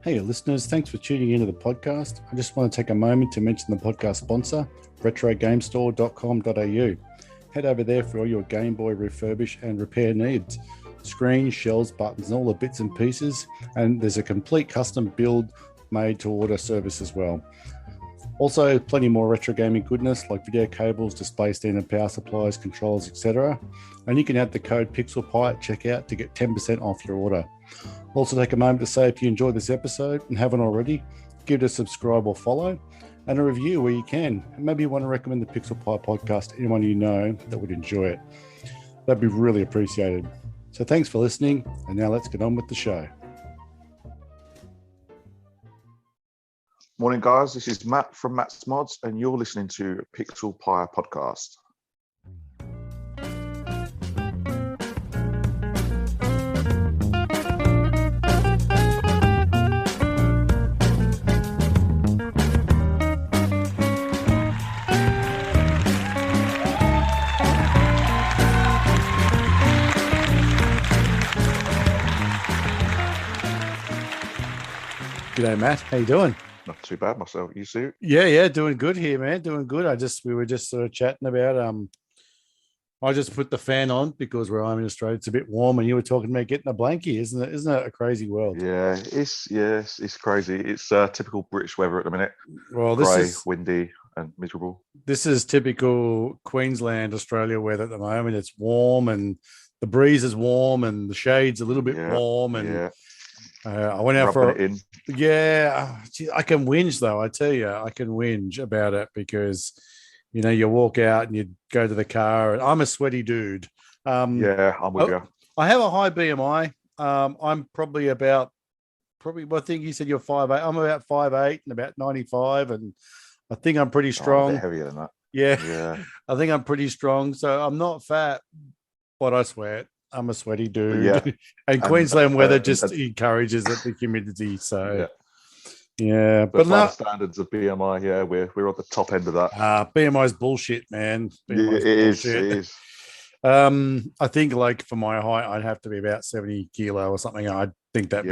Hey, listeners, thanks for tuning into the podcast. I just want to take a moment to mention the podcast sponsor, retrogamestore.com.au. Head over there for all your Game Boy refurbish and repair needs. Screens, shells, buttons, and all the bits and pieces. And there's a complete custom build made to order service as well. Also, plenty more retro gaming goodness like video cables, display stand and power supplies, controls, etc. And you can add the code PixelPie at checkout to get 10% off your order. Also, take a moment to say if you enjoyed this episode and haven't already, give it a subscribe or follow and a review where you can. And maybe you want to recommend the Pixel Pie podcast to anyone you know that would enjoy it. That'd be really appreciated. So thanks for listening, and now let's get on with the show. Morning, guys. This is Matt from Matt's Mods, and you're listening to Pixel Pie podcast. G'day, Matt. How you doing? Not too bad myself. You see? Yeah, doing good here, man. Doing good. We were just sort of chatting about I just put the fan on because where I'm in Australia, it's a bit warm, and you were talking about getting a blankie, isn't it? Isn't it a crazy world? Yeah, it's crazy. It's typical British weather at the minute. Well, Grey, windy, and miserable. This is typical Queensland, Australia weather at the moment. It's warm, and the breeze is warm, and the shade's a little bit warm, and I went out for it in. I can whinge though. I tell you, I can whinge about it because you walk out and you go to the car, and I'm a sweaty dude. I'm with you. I have a high BMI. I'm probably I think you said you're 5'8". I'm about 5'8" and about 95, and I think I'm pretty strong. A bit heavier than that. Yeah. I think I'm pretty strong. So I'm not fat, but I sweat. I'm a sweaty dude. Yeah. And Queensland weather just encourages it, the humidity. So, But by the standards of BMI, we're at the top end of that. BMI is bullshit, man. It is. I think like for my height, I'd have to be about 70 kilo or something. I think that'd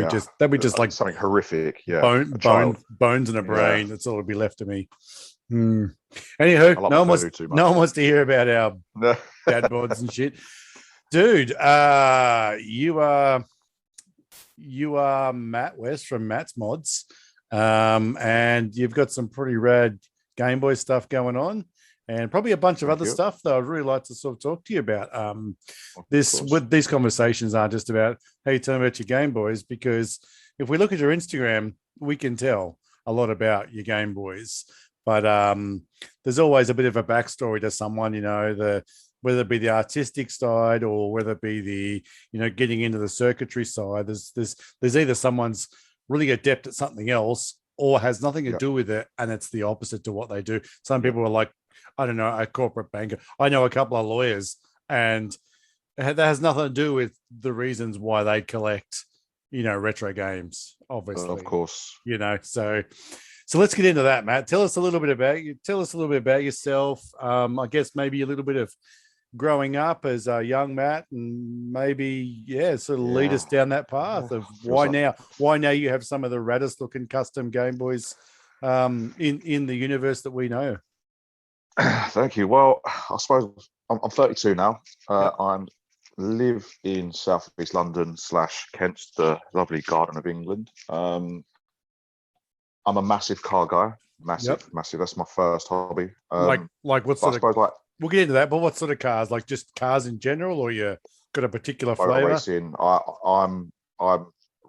be just like something horrific. Yeah. Bones in a brain. That's all would be left of me. Anywho, no one wants to hear about our dad boards and shit. Dude, you are Matt West from Matt's Mods, and you've got some pretty rad Gameboy stuff going on, and probably a bunch of other stuff that I'd really like to sort of talk to you about. These conversations aren't just about, hey, tell me about your Gameboys, because if we look at your Instagram, we can tell a lot about your Gameboys, but there's always a bit of a backstory to someone, whether it be the artistic side or whether it be the, getting into the circuitry side. There's either someone's really adept at something else or has nothing to do with it, and it's the opposite to what they do. Some people are like, I don't know, a corporate banker. I know a couple of lawyers, and that has nothing to do with the reasons why they collect, retro games, obviously. Of course. So let's get into that, Matt. Tell us a little bit about you. Tell us a little bit about yourself. I guess maybe a little bit of growing up as a young Matt, and maybe lead us down that path of why now you have some of the raddest looking custom Gameboys in the universe that we know. Thank you. Well, I suppose I'm 32 now. I live in southeast London / Kent, the lovely Garden of England. I'm a massive car guy. Massive. That's my first hobby. Like what sort of? We'll get into that, but what sort of cars? Like just cars in general, or you got a particular flavor? Racing. I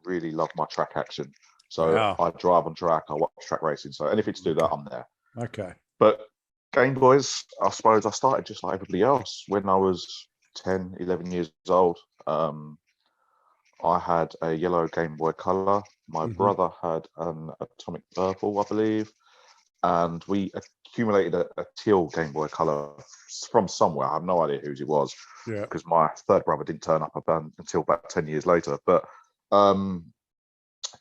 really love my track action. So I drive on track. I watch track racing. So anything to do that, I'm there. Okay. But Gameboys, I suppose I started just like everybody else when I was 10, 11 years old. I had a yellow Game Boy Color. My brother had an atomic purple, I believe. And we accumulated a teal Game Boy Color from somewhere. I have no idea whose it was, because my third brother didn't turn up until about 10 years later. But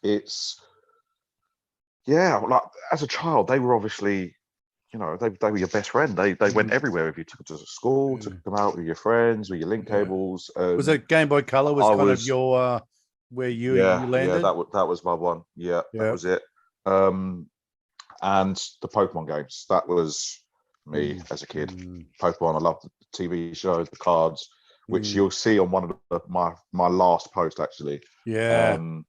it's like as a child, they were obviously you know, they were your best friend. They went everywhere with you. Took them to school, took them out with your friends, with your link cables. Was it Game Boy Color? Was kind of where you Yeah, landed? that was my one. Yeah, that Yeah. was it. And the Pokemon games. That was me as a kid. Mm, Pokemon. I loved the TV shows, the cards, which mm. you'll see on one of my last post actually. Yeah. Um,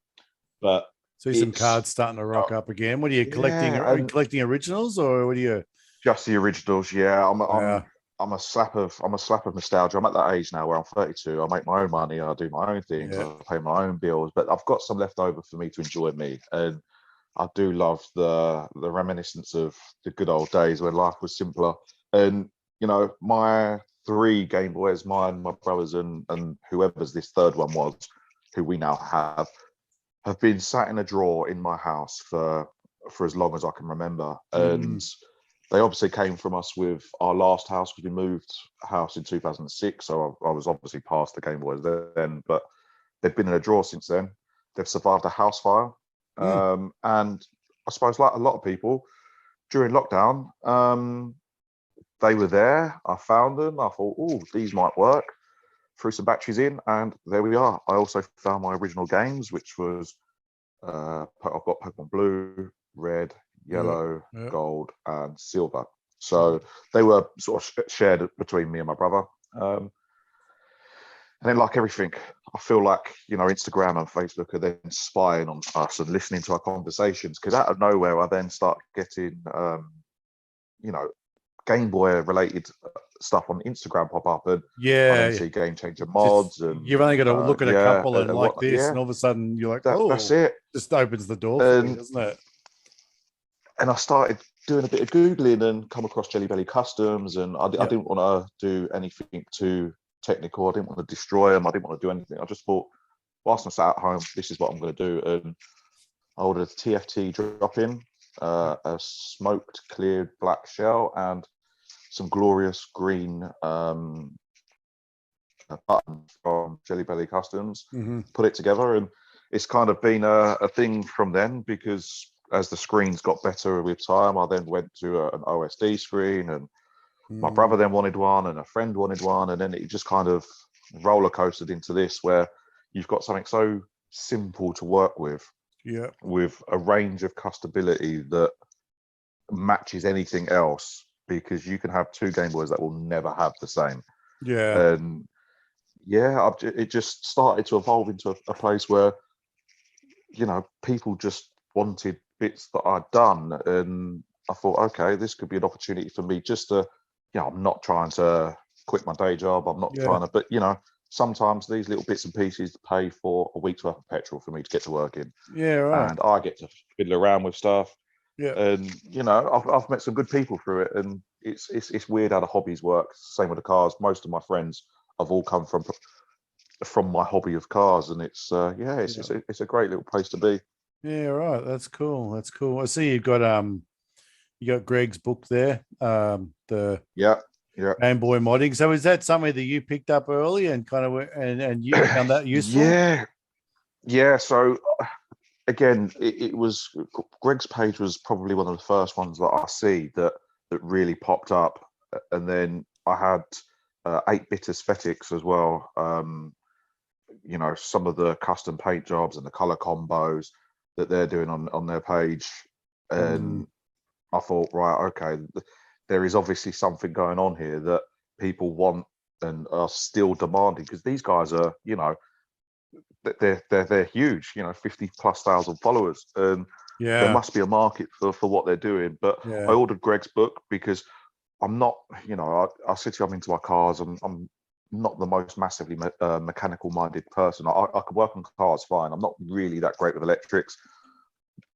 but See some it's cards starting to rock up again. What are you collecting? yeah, Are you and collecting originals or what are you? just the originals. Yeah, Yeah. I'm a slap of nostalgia. I'm at that age now where I'm 32. I make my own money. I do my own things. Yeah. I pay my own bills, but I've got some left over for me to enjoy me. And I do love the reminiscence of the good old days when life was simpler. And my three Game Boys, mine, my brothers, and whoever's this third one was, who we now have been sat in a drawer in my house for as long as I can remember. And Mm, they obviously came from us with our last house because we moved house in 2006. So I was obviously past the Game Boys then, but they've been in a drawer since then. They've survived a house fire. mm. And I suppose, like a lot of people during lockdown, they were there. I found them. I thought, oh, these might work. Threw some batteries in, and there we are. I also found my original games, which was I've got Pokemon Blue, Red, Yeah. Yellow, Yeah. Gold, and Silver. So they were sort of shared between me and my brother. And then, like everything, I feel like Instagram and Facebook are then spying on us and listening to our conversations. Because out of nowhere, I then start getting, you know, Game Boy related stuff on Instagram pop up, and I then Yeah. see Game Changer Just mods, you've and only got to look at a yeah, couple and like this, yeah, and all of a sudden you're like, that's oh, it. just opens the door for you, And doesn't it? I started doing a bit of googling and come across Jelly Belly Customs, and I Yeah. didn't want to do anything too technical. I didn't want to destroy them. I didn't want to do anything. I just thought, whilst I'm sat at home, this is what I'm going to do. And I ordered a TFT drop in, a smoked cleared black shell, and some glorious green button from Jelly Belly Customs. Mm-hmm. Put it together, and it's kind of been a thing from then, because as the screens got better with time, I then went to an OSD screen, and my brother then wanted one, and a friend wanted one, and then it just kind of roller coasted into this, where you've got something so simple to work Yeah. with a range of custability that matches anything else, because you can have two Game Boys that will never have the same. Yeah. And yeah, it just started to evolve into a place where people just wanted bits that I'd done, and I thought, okay, this could be an opportunity for me just to, I'm not trying to quit my day job. I'm not Yeah. trying to, but sometimes these little bits and pieces pay for a week's worth of petrol for me to get to work in, Yeah. Right. and I get to fiddle around with stuff. Yeah. And I've met some good people through it, and it's weird how the hobbies work. Same with the cars. Most of my friends have all come from my hobby of cars, and it's it's a great little place to be. Yeah. Right. That's cool. That's cool. I see you got Greg's book there. The Yeah, yeah. Game Boy modding. So is that something that you picked up early and kind of and you found that useful? Yeah. So again, it was Greg's page was probably one of the first ones that I see that really popped up, and then I had 8-bit aesthetics as well. Some of the custom paint jobs and the color combos that they're doing on their page, Mm, and I thought, right, okay, there is obviously something going on here that people want and are still demanding, because these guys are, they're huge, 50,000+ followers, and there yeah. must be a market for what they're doing. But I Yeah. ordered Greg's book because I'm not, I said to you, I'm into my cars. I'm not the most massively mechanical minded person. I could work on cars fine. I'm not really that great with electrics.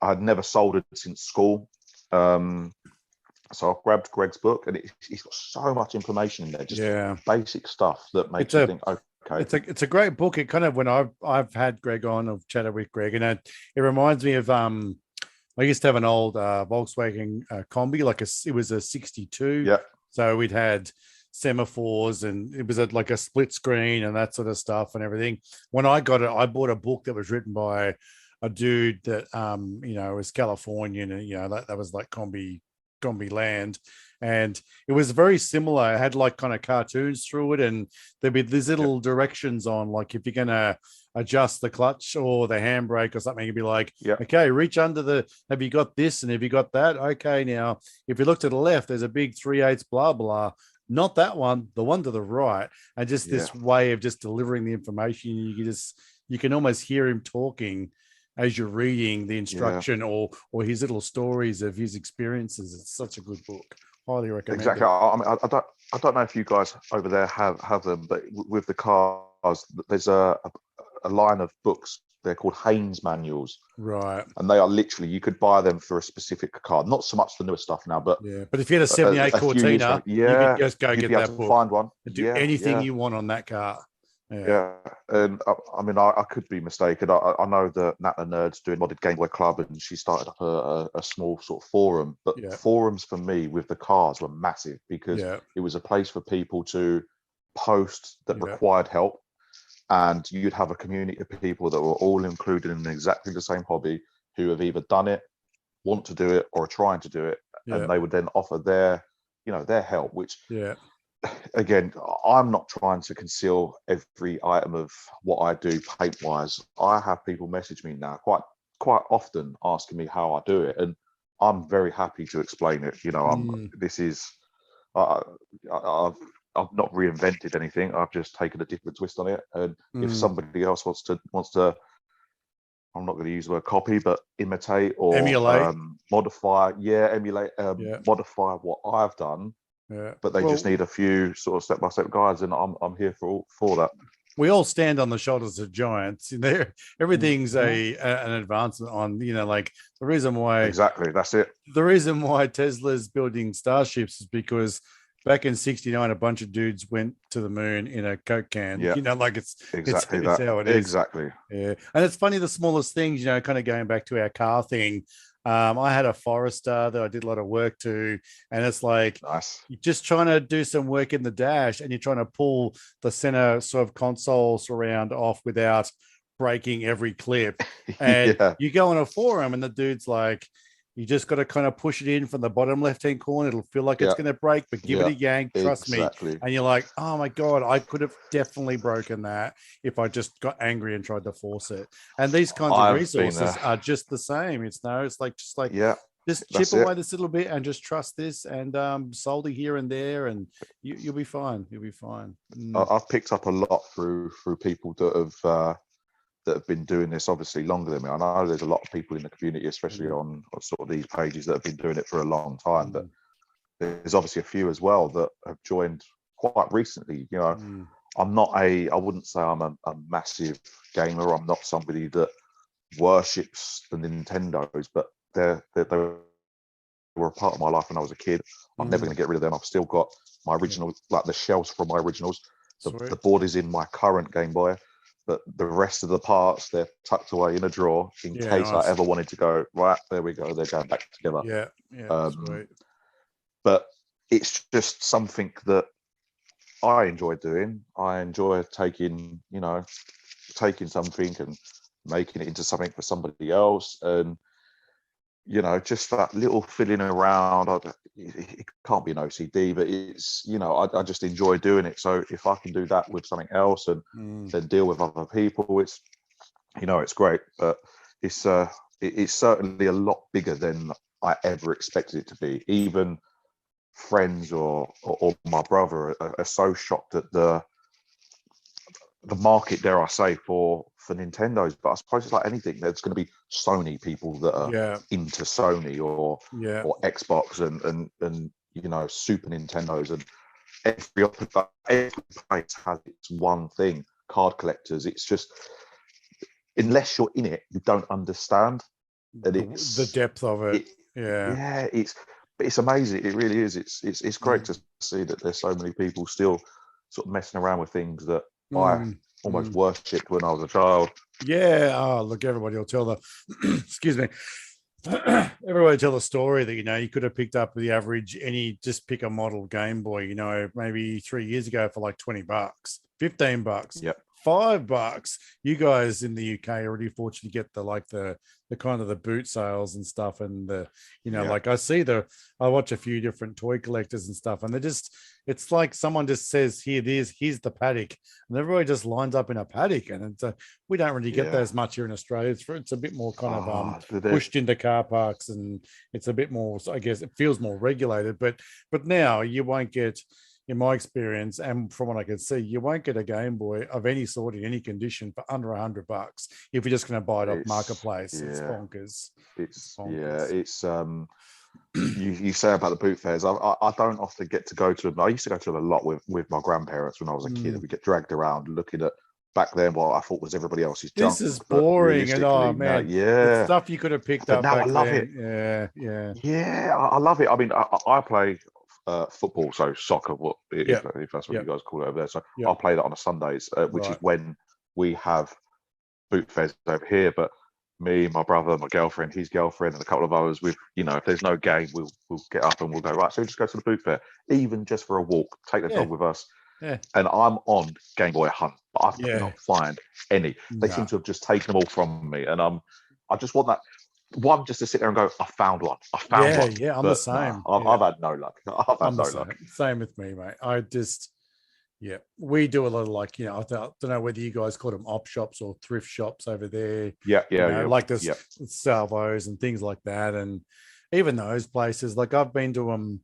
I had never soldered since school. So I grabbed Greg's book, and he's got so much information in there, just Yeah. basic stuff that It's makes you a think, okay. it's a great book. It kind of when I've had Greg on, I've chatted with Greg, and it reminds me of I used to have an old Volkswagen combi, it was a 62. Yeah. So we'd had semaphores and it was like a split screen and that sort of stuff and everything. When I got it, I bought a book that was written by a dude that was Californian, and that was like combi land, and it was very similar. It had like kind of cartoons through it, and there'd be these Yeah. little directions on, like, if you're gonna adjust the clutch or the handbrake or something. You'd be like, Yeah. okay, reach under the, have you got this? And have you got that? Okay, now, if you look to the left, there's a big 3/8 blah, blah. Not that one, the one to the right. And just this way of just delivering the information. You can almost hear him talking as you're reading the instruction or his little stories of his experiences. It's such a good book. Highly recommend exactly. it. I mean, I don't know if you guys over there have them, but with the cars, there's a line of books. They're called Haynes manuals, right? And they are literally, you could buy them for a specific car. Not so much the newer stuff now, but but if you had a 78 Cortina, you could just go get that book. Find one and do anything you want on that car. And I mean, I could be mistaken. I know that Nat the Nerd's doing modded Game Boy Club, and she started up a small sort of forum. But forums for me with the cars were massive because it was a place for people to post that required help, and you'd have a community of people that were all included in exactly the same hobby who have either done it, want to do it, or are trying to do it, and they would then offer their help, which again, I'm not trying to conceal every item of what I do paint wise. I have people message me now quite often asking me how I do it, and I'm very happy to explain it. I've not reinvented anything. I've just taken a different twist on it. And if somebody else wants to, I'm not going to use the word copy, but imitate or emulate, modify, modify what I've done. But they just need a few sort of step-by-step guides, and I'm here for that. We all stand on the shoulders of giants. Everything's an advancement on, like the reason why. Exactly, that's it. The reason why Tesla's building starships is because back in '69, a bunch of dudes went to the moon in a Coke can. It's exactly it's how it is. Exactly. Yeah, and it's funny, the smallest things. Kind of going back to our car thing. I had a Forester that I did a lot of work to, and it's like you're just trying to do some work in the dash, and you're trying to pull the center sort of console surround off without breaking every clip. And you go on a forum, and the dude's like, you just got to kind of push it in from the bottom left-hand corner. It'll feel like it's going to break, but give it a yank. Trust me. And you're like, oh my God, I could have definitely broken that if I just got angry and tried to force it. And these kinds of resources are just the same. It's just chip away this little bit and just trust this and solder here and there, and you'll be fine. You'll be fine. I've picked up a lot through people that have been doing this obviously longer than me. I know there's a lot of people in the community, especially on sort of these pages, that have been doing it for a long time, but there's obviously a few as well that have joined quite recently. I'm not I wouldn't say I'm a massive gamer. I'm not somebody that worships the Nintendos, but they were a part of my life when I was a kid. I'm never going to get rid of them. I've still got my original, like the shells from my originals. The board is in my current Game Boy, but the rest of the parts, they're tucked away in a drawer in case I ever wanted to go, right, there we go, they're going back together. Sweet. But it's just something that I enjoy doing. I enjoy taking something and making it into something for somebody else. And, just that little fiddling around, it can't be an OCD, but it's, I just enjoy doing it. So if I can do that with something else and then deal with other people, it's, it's great. But it's certainly a lot bigger than I ever expected it to be. Even friends or my brother are so shocked at the market, dare I say, for Nintendos. But I suppose it's like anything. There's going to be Sony people that are into Sony or Xbox and Super Nintendos, and every place has its one thing. Card collectors. It's just, unless you're in it, you don't understand that it's the depth of it. It's amazing. It really is. It's great to see that there's so many people still sort of messing around with things that I almost worshipped when I was a child. Look, everybody will tell the excuse me. Everybody tell the story that you could have picked up the average just pick a model Game Boy, maybe 3 years ago for like $20, $15, $5. You guys in the UK are already fortunate to get the kind of the boot sales and stuff, and the like I watch a few different toy collectors and stuff, and it's like someone just says, here's the paddock, and everybody just lines up in a paddock, and it's we don't really get that as much here in Australia. It's a bit more kind of pushed into car parks, and it's a bit more, I guess it feels more regulated, but now you won't get, in my experience, and from what I can see, you won't get a Game Boy of any sort in any condition for under $100 if you're just going to buy it off Marketplace. It's bonkers. It's you say about the boot fairs. I don't often get to go to them. I used to go to them a lot with my grandparents when I was a kid. We get dragged around looking at back then what I thought was everybody else's junk. This is boring, and the stuff you could have picked up. Now back I love then. Yeah, I love it. I mean, I play football, so soccer, if that's what you guys call it over there. So I play that on a Sundays, which is when we have boot fairs over here. But me, my brother, my girlfriend, his girlfriend, and a couple of others, if there's no game, we'll get up and we'll go, right, so we'll just go to the boot fair, even just for a walk, take the dog with us. And I'm on Game Boy hunt, but I cannot find any. They seem to have just taken them all from me, and I just want that one just to sit there and go, I found one. I'm the same. I've had no luck. I've had no luck. Same with me, mate. I just we do a lot of I don't know whether you guys call them op shops or thrift shops over there. Like this salvos and things like that, and even those places, like I've been to them.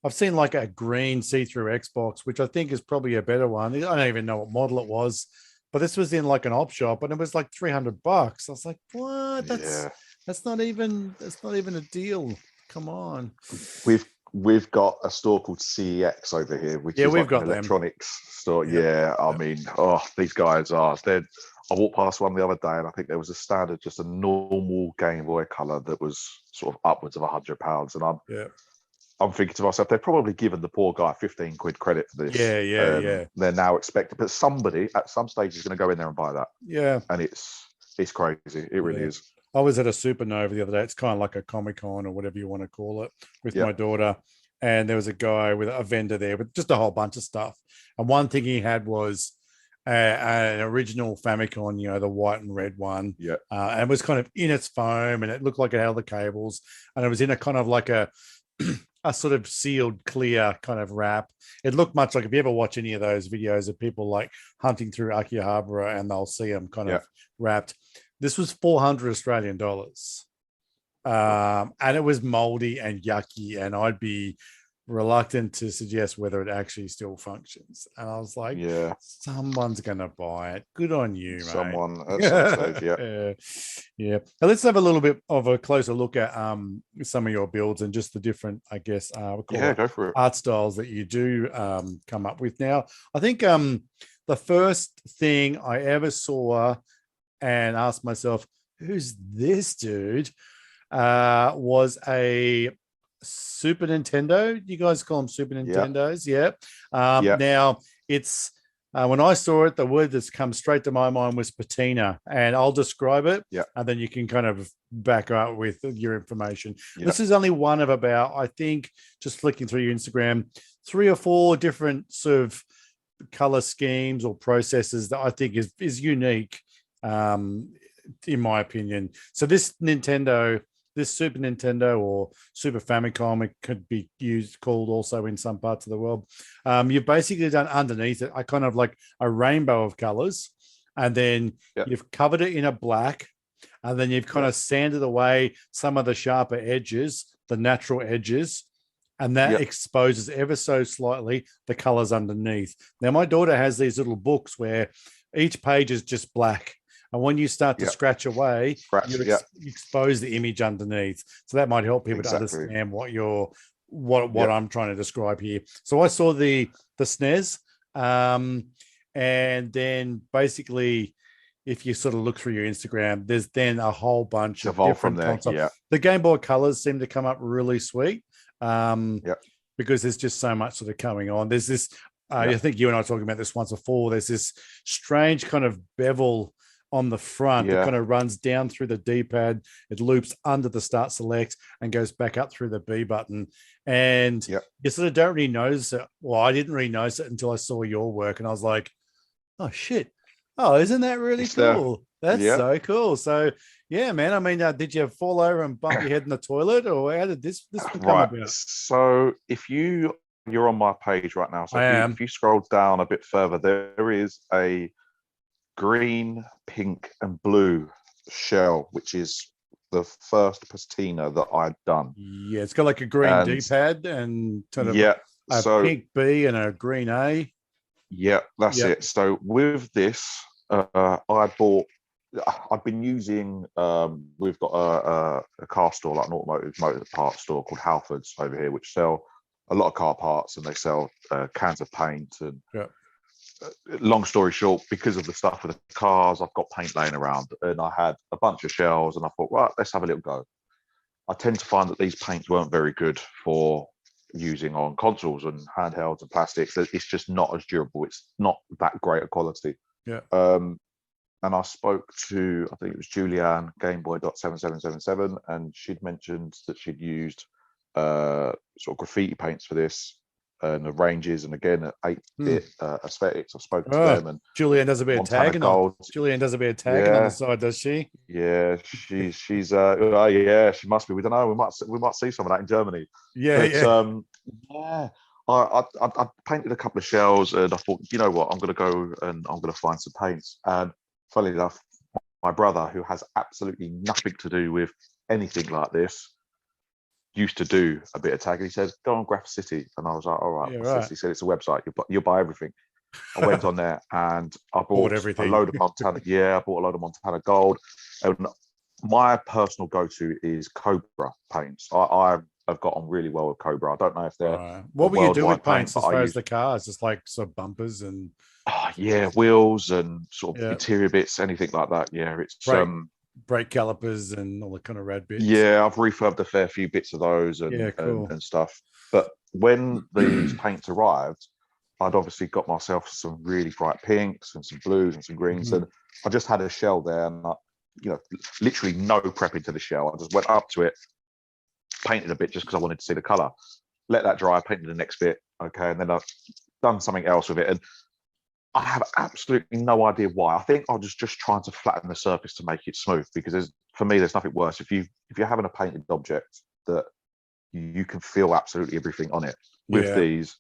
I've seen like a green see-through Xbox, which I think is probably a better one. I don't even know what model it was, but this was in like an op shop, and it was like $300. I was like, what? That's not even a deal. Come on. We've got a store called CEX over here, which is like an electronics store. I mean, these guys are. I walked past one the other day, and I think there was a standard, just a normal Game Boy color that was sort of upwards of £100, and I'm thinking to myself, they're probably given the poor guy 15 quid credit for this. They're now expecting, but somebody at some stage is going to go in there and buy that. And it's crazy. It really is. I was at a Supernova the other day. It's kind of like a Comic-Con or whatever you want to call it, with my daughter. And there was a guy with a vendor there with just a whole bunch of stuff. And one thing he had was an original Famicom, the white and red one. And it was kind of in its foam, and it looked like it had all the cables. And it was in a kind of like a sort of sealed clear kind of wrap. It looked much like, if you ever watch any of those videos of people like hunting through Akihabara, and they'll see them kind of wrapped. This was 400 Australian dollars. And it was moldy and yucky, and I'd be reluctant to suggest whether it actually still functions. And I was like, someone's gonna buy it. Good on you, mate. Someone at some stage, Now let's have a little bit of a closer look at some of your builds and just the different, I guess, go for it, art styles that you do come up with. Now, I think the first thing I ever saw and asked myself, who's this dude? Was a Super Nintendo. You guys call them Super Nintendos, Now it's when I saw it, the word that's come straight to my mind was patina, and I'll describe it, and then you can kind of back up with your information. This is only one of about, I think, just flicking through your Instagram, 3 or 4 different sort of color schemes or processes that I think is unique, in my opinion. So this Super Nintendo or Super Famicom, it could be called also in some parts of the world. You've basically done underneath it a kind of like a rainbow of colors, and then you've covered it in a black, and then you've kind of sanded away some of the sharper edges, the natural edges, and that exposes ever so slightly the colors underneath. Now, my daughter has these little books where each page is just black. And when you start to scratch away, you expose the image underneath. So that might help people to understand what I'm trying to describe here. So I saw the SNES, and then basically, if you sort of look through your Instagram, there's then a whole bunch of different consoles. The Game Boy colors seem to come up really sweet, because there's just so much sort of coming on. There's this, I think you and I were talking about this once before. There's this strange kind of bevel on the front that kind of runs down through the D-pad. It loops under the start select and goes back up through the B button. And you sort of don't really notice it. Well, I didn't really notice it until I saw your work, and I was like, oh shit, Oh, isn't that really It's there. cool? That's Yeah. so cool. So, yeah, man. I mean, did you fall over and bump your head in the toilet, or how did this one come Right. about? So if you're on my page right now, so I if am. you scroll down a bit further, there is a green, pink, and blue shell, which is the first patina that I'd done. Yeah, it's got like a green And D-pad and sort of yeah, a so pink B and a green A. yeah, that's Yep. it. So with this, I bought. I've been using. We've got a car store, like an automotive motor parts store called Halfords over here, which sell a lot of car parts, and they sell cans of paint. And Yep. long story short, because of the stuff with the cars, I've got paint laying around, and I had a bunch of shells, and I thought, right, let's have a little go. I tend to find that these paints weren't very good for using on consoles and handhelds and plastics. It's just not as durable. It's not that great a quality. Yeah. And I spoke to, I think it was Julianne, Gameboy.7777, and she'd mentioned that she'd used sort of graffiti paints for this and the ranges, and again, 8-bit aesthetics. I've spoken to Oh, them, and Julianne does a bit of Montana tagging on. Gold. Julianne does a bit of tagging on the Yeah, side, does she? yeah, yeah, she must be. We don't know. We might see some of that in Germany. Yeah, But yeah. yeah, I painted a couple of shells, and I thought, you know what, I'm going to go and I'm going to find some paints. And funnily enough, my brother, who has absolutely nothing to do with anything like this, used to do a bit of tagging. He said, "Go on Graffiti," and I was like, "All right, Yeah, what's this?" right. He said, "It's a website. You'll buy everything." I went on there and I Bought bought a everything. load of Montana. Yeah, I bought a load of Montana Gold. And my personal go-to is Cobra paints. I have got on really well with Cobra. I don't know if they're Right. a What will you do with worldwide paint, paints but as I far as use the cars? Just like sort of bumpers and yeah, wheels and sort of yeah, interior bits, anything like that. Yeah, it's brake brake calipers and all the kind of rad bits. yeah, I've refurbed a fair few bits of those Yeah, cool. and stuff. But when these paints arrived, I'd obviously got myself some really bright pinks and some blues and some greens, Mhm. and I just had a shell there, and literally no prep into the shell. I just went up to it, painted a bit just because I wanted to see the color. Let that dry, painted the next bit, okay, and then I've done something else with it, and I have absolutely no idea why. I think I was just trying to flatten the surface to make it smooth, because for me, there's nothing worse if you're having a painted object that you can feel absolutely everything on it. With Yeah. these,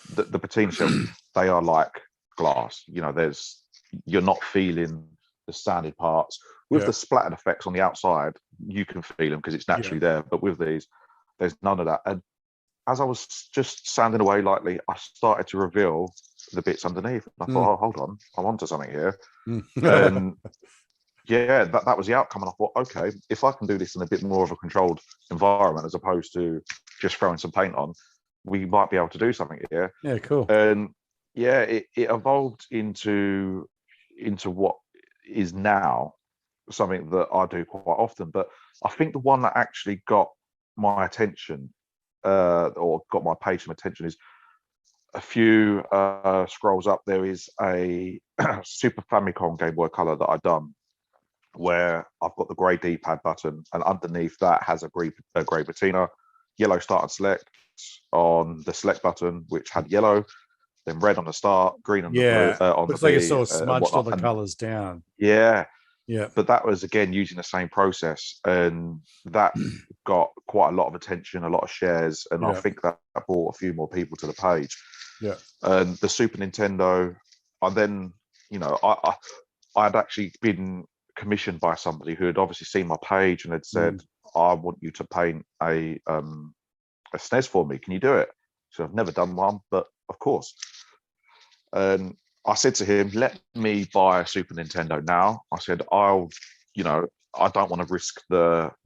the patina shells, they are like glass. You're not feeling the sanded parts. With Yeah. the splattered effects on the outside, you can feel them because it's Yeah. naturally there. But with these, there's none of that. And as I was just sanding away lightly, I started to reveal the bits underneath. I Mm. thought, oh, hold on, I'm onto something here. Mm. And yeah, that was the outcome. And I thought, okay, if I can do this in a bit more of a controlled environment as opposed to just throwing some paint on, we might be able to do something here. Yeah, cool. And yeah, it evolved into what is now something that I do quite often. But I think the one that actually got my attention, or got my page some attention, is a few scrolls up. There is a Super Famicom Game Boy Color that I've done, where I've got the grey D-pad button, and underneath that has a grey patina, yellow start and select on the select button, which had yellow, then red on the start, green on the blue Yeah. on the Looks like it B, sort of and smudged all whatnot. the And colors down. yeah, Yeah. but that was again using the same process, and that got quite a lot of attention, a lot of shares, and I Yeah. think that brought a few more people to the page. Yeah. And the Super Nintendo, I then, I'd actually been commissioned by somebody who had obviously seen my page and had said, I want you to paint a SNES for me. Can you do it? So I've never done one, but of course. And I said to him, let me buy a Super Nintendo now. I said, I don't want to risk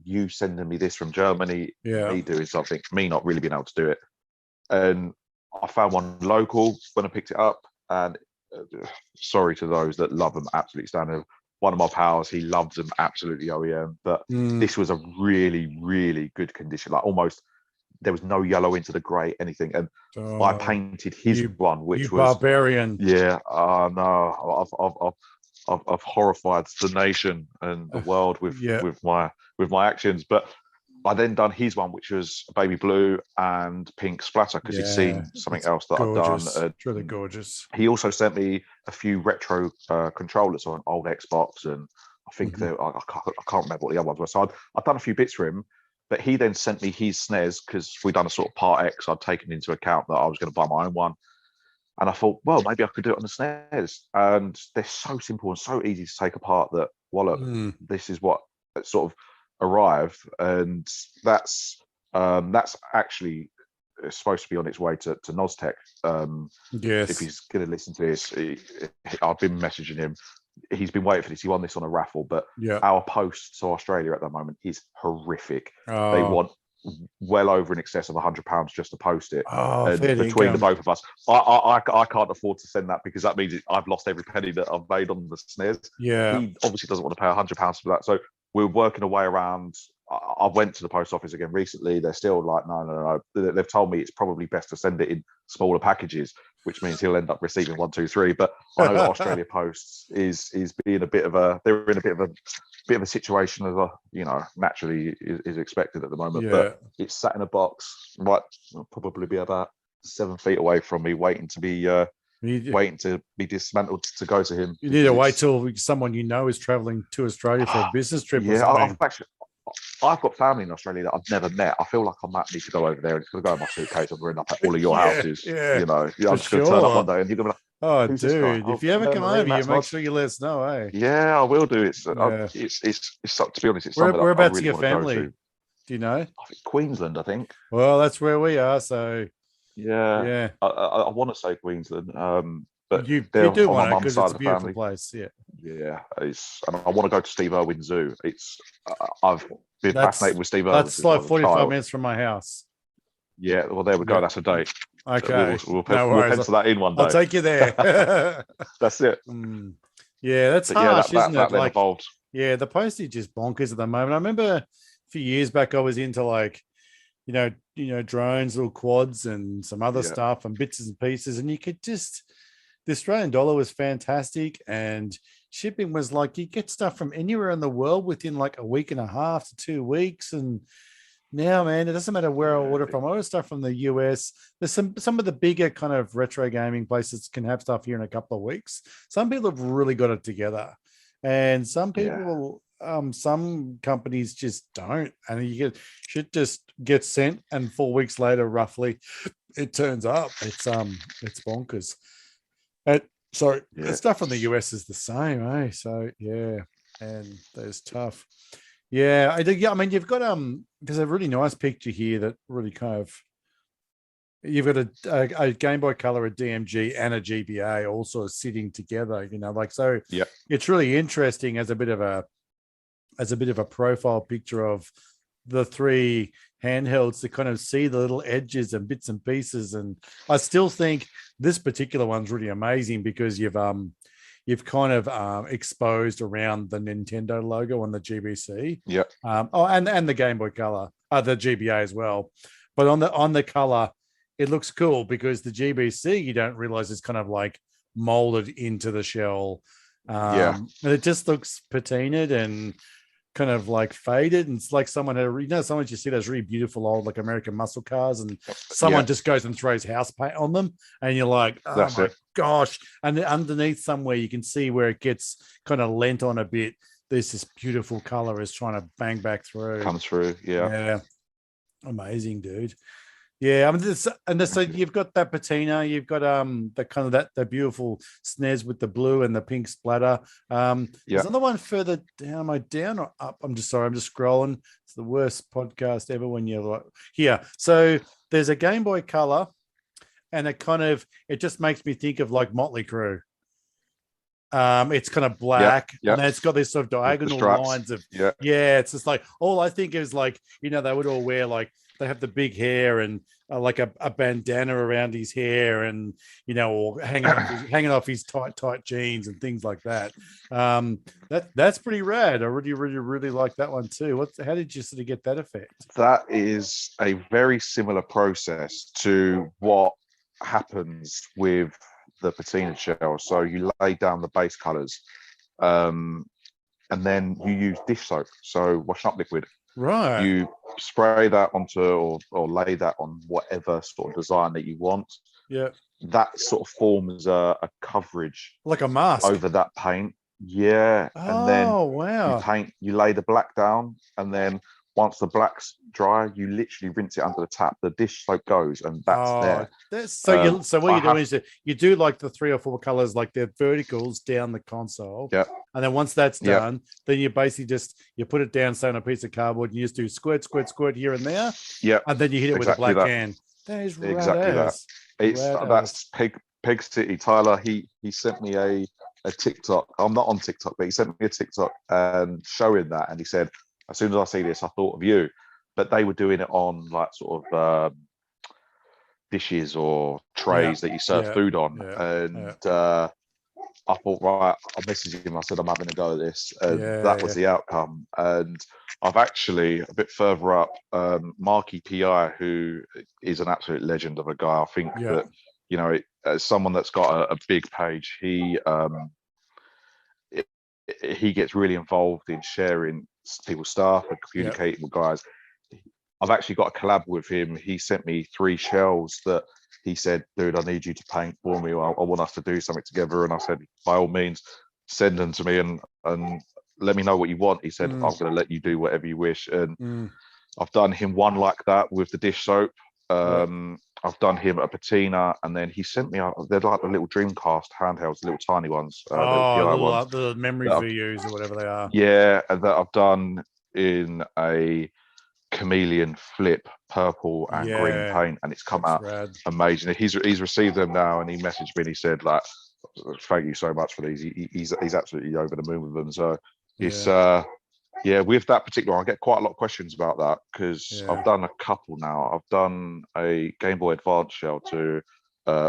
you sending me this from Germany, Yeah. me doing something, me not really being able to do it. And I found one local when I picked it up. And sorry to those that love them absolutely standard. One of my pals, he loves them absolutely OEM, but this was a really, really good condition. Like almost, there was no yellow into the grey, anything. And I painted his one, You which was, barbarian. yeah, no, I've horrified the nation and the world with Yeah. my actions. But I then done his one, which was baby blue and pink splatter, because he'd seen something else that gorgeous. I'd done. It's really gorgeous. He also sent me a few retro controllers on old Xbox, and I think I can't remember what the other ones were. So I'd done a few bits for him, but he then sent me his SNES, because we'd done a sort of Part X. I'd taken into account that I was going to buy my own one. And I thought, well, maybe I could do it on the SNES. And they're so simple and so easy to take apart that, well, look, this is what sort of arrived. And that's actually supposed to be on its way to Noztech. Yes. If he's going to listen to this, I've been messaging him. He's been waiting for this. He won this on a raffle, but our post to Australia at the moment is horrific. They want well over in excess of £100 just to post it. And between the both of us, I can't afford to send that, because that means I've lost every penny that I've made on the SNES. Yeah, he obviously doesn't want to pay £100 for that, so we're working a way around. I went to the post office again recently. They're still like, no. They've told me it's probably best to send it in smaller packages, which means he'll end up receiving 1, 2, 3. But I know that Australia Post is being they're in a bit of a situation, as naturally is expected at the moment. But it's sat in a box, right? It'll probably be about 7 feet away from me, waiting to be dismantled to go to him. You need to wait till someone is traveling to Australia for a business trip or something. I've got family in Australia that I've never met. I feel like I might need to go over there and it's going to go in my suitcase and bring up at all of your houses. I'm just going to turn up one day and you're going to be like, oh, dude, if you ever come over, make sure you let us know, eh? Yeah, I will do. It's to be honest, it's whereabouts really your family? Do you know? I think Queensland, I think. Well, that's where we are. So yeah. I want to say Queensland. But you do want it because it's a beautiful place. Yeah, and I want to go to Steve Irwin Zoo. I've been fascinated with Steve Irwin. That's like 45 minutes from my house. Yeah, well, there we go. That's a date. Okay, we'll pencil that in one day. I'll take you there. That's it. Yeah, that's harsh, isn't it? Like, evolved. Yeah, the postage is bonkers at the moment. I remember a few years back, I was into like, drones, little quads, and some other stuff, and bits and pieces, and you could just. The Australian dollar was fantastic, and shipping was like you get stuff from anywhere in the world within like a week and a half to 2 weeks. And now, man, it doesn't matter where I order from. I order stuff from the US. There's some of the bigger kind of retro gaming places can have stuff here in a couple of weeks. Some people have really got it together, and some people, some companies just don't. And you should just get sent, and 4 weeks later, roughly, it turns up. It's bonkers. The stuff from the US is the same, eh? So and that's tough. I mean, you've got there's a really nice picture here that really kind of you've got a Game Boy Color, a DMG, and a GBA all sort of sitting together. It's really interesting as a bit of a profile picture of the three handhelds to kind of see the little edges and bits and pieces. And I still think this particular one's really amazing because you've kind of exposed around the Nintendo logo on the GBC. And the Game Boy Color, the GBA as well. But on the color, it looks cool because the GBC, you don't realize it's kind of like molded into the shell. And it just looks patinaed and kind of like faded, and it's like someone had sometimes you see those really beautiful old like American muscle cars, and someone just goes and throws house paint on them, and you're like, oh my gosh. And underneath somewhere you can see where it gets kind of lent on a bit. There's this beautiful color is trying to bang back through, comes through. Amazing, dude. I mean, so you've got that patina, you've got the kind of that beautiful SNES with the blue and the pink splatter. There's another one further down. Am I down or up? I'm just scrolling. It's the worst podcast ever when you're like here. So there's a Game Boy Color, and it just makes me think of like Motley Crue. It's kind of black, and then it's got this sort of diagonal lines of it's just like all I think is like they would all wear like they have the big hair and like a bandana around his hair, and or hanging off his tight jeans and things like that. That's pretty rad. I really like that one too. How did you sort of get that effect? That is a very similar process to what happens with the patina shell. So you lay down the base colors, and then you use dish soap, so washing up liquid. Right. You spray that onto or lay that on whatever sort of design that you want. Yeah. That sort of forms a coverage Like a mask. over that paint. Yeah. Oh, And then wow. you lay the black down, and then once the black's dry, you literally rinse it under the tap. The dish soap goes, and that's there. So what you do is you do like the 3 or 4 colors, like they're verticals down the console. Yeah. And then once that's done, then you basically you put it down, say on a piece of cardboard, and you just do squirt, squirt, squirt here and there. Yeah. And then you hit it with a black can. That is exactly that. That's Peg City. Tyler, he sent me a TikTok. I'm not on TikTok, but he sent me a TikTok and showing that, and he said, as soon as I see this, I thought of you. But they were doing it on like sort of dishes or trays that you serve food on. I thought, right, I messaged him. I said, I'm having a go at this. And that was the outcome. And I've actually, a bit further up, Marky PI, who is an absolute legend of a guy. I think that, you know, as someone that's got a big page, he gets really involved in sharing people's stuff and communicating with guys. I've actually got a collab with him. He sent me 3 shells that he said, dude, I need you to paint for me. I want us to do something together. And I said, by all means, send them to me and let me know what you want. He said, I'm going to let you do whatever you wish. And I've done him one like that with the dish soap. I've done him a patina, and then he sent me, they're like the little Dreamcast handhelds, the little tiny ones. The memory VUs or whatever they are. Yeah, and that I've done in a chameleon flip purple and green paint, and it's come out amazing. He's received them now, and he messaged me and he said, like, thank you so much for these. He's absolutely over the moon with them. So it's with that particular one, I get quite a lot of questions about that, because I've done a couple now. I've done a Game Boy Advance shell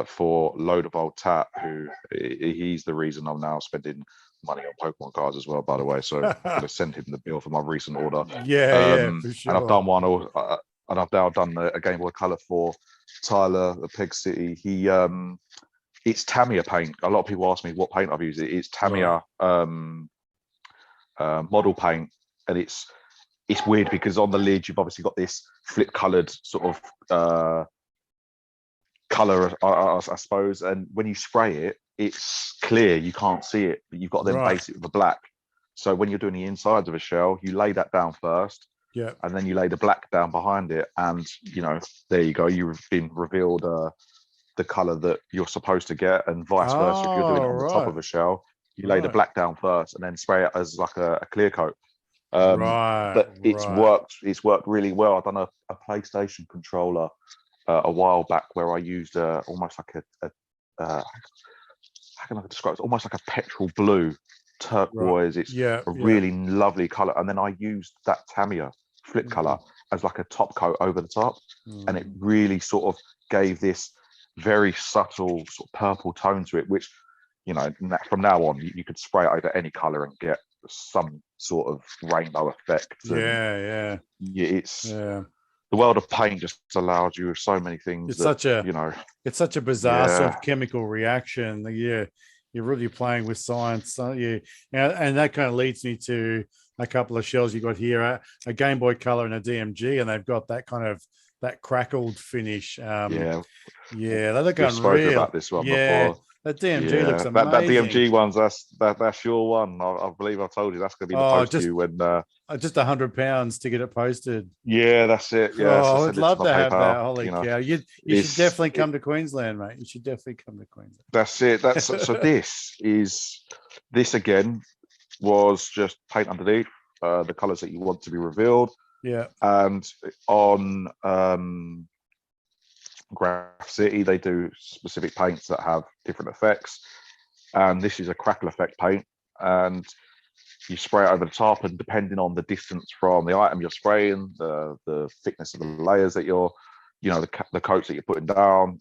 for Load of Old Tat, who he's the reason I'm now spending money on Pokemon cards as well, by the way. So I'm going to send him the bill for my recent order. For sure. And I've done one, and I've now done a Game Boy Color for Tyler, the Peg City. It's Tamiya paint. A lot of people ask me what paint I've used. It's Tamiya model paint, and it's weird because on the lid you've obviously got this flip colored sort of color, I suppose, and when you spray it, it's clear, you can't see it, but you've got to then base it with the black. So when you're doing the insides of a shell, you lay that down first, and then you lay the black down behind it, and you know, there you go, you've been revealed the color that you're supposed to get, and vice versa. If you're doing it on the top of a shell, you lay the black down first and then spray it as like a clear coat. But it's worked really well. I've done a PlayStation controller a while back where I used almost like how can I describe it? Almost like a petrol blue turquoise. It's a really lovely color, and then I used that Tamiya flip color as like a top coat over the top, and it really sort of gave this very subtle sort of purple tone to it, which, you know, from now on you could spray it over any color and get some sort of rainbow effect. It's the world of paint just allows you so many things. It's such a bizarre sort of chemical reaction. You're really playing with science, aren't you? And that kind of leads me to a couple of shells you got here, a Game Boy Color and a DMG, and they've got that kind of that crackled finish. They look We've spoken about this one before. That DMG looks amazing. That DMG one's that's your one. I believe I told you that's going to be the post to you when just £100 to get it posted. Yeah, that's it. Yeah, I would love to have that. Holy cow! You should definitely come to Queensland, mate. You should definitely come to Queensland. That's it. So this again was just paint underneath the colours that you want to be revealed. Yeah, and on Graffiti, they do specific paints that have different effects, and this is a crackle effect paint, and you spray it over the top, and depending on the distance from the item you're spraying, the thickness of the layers that you're, you know, the coats that you're putting down,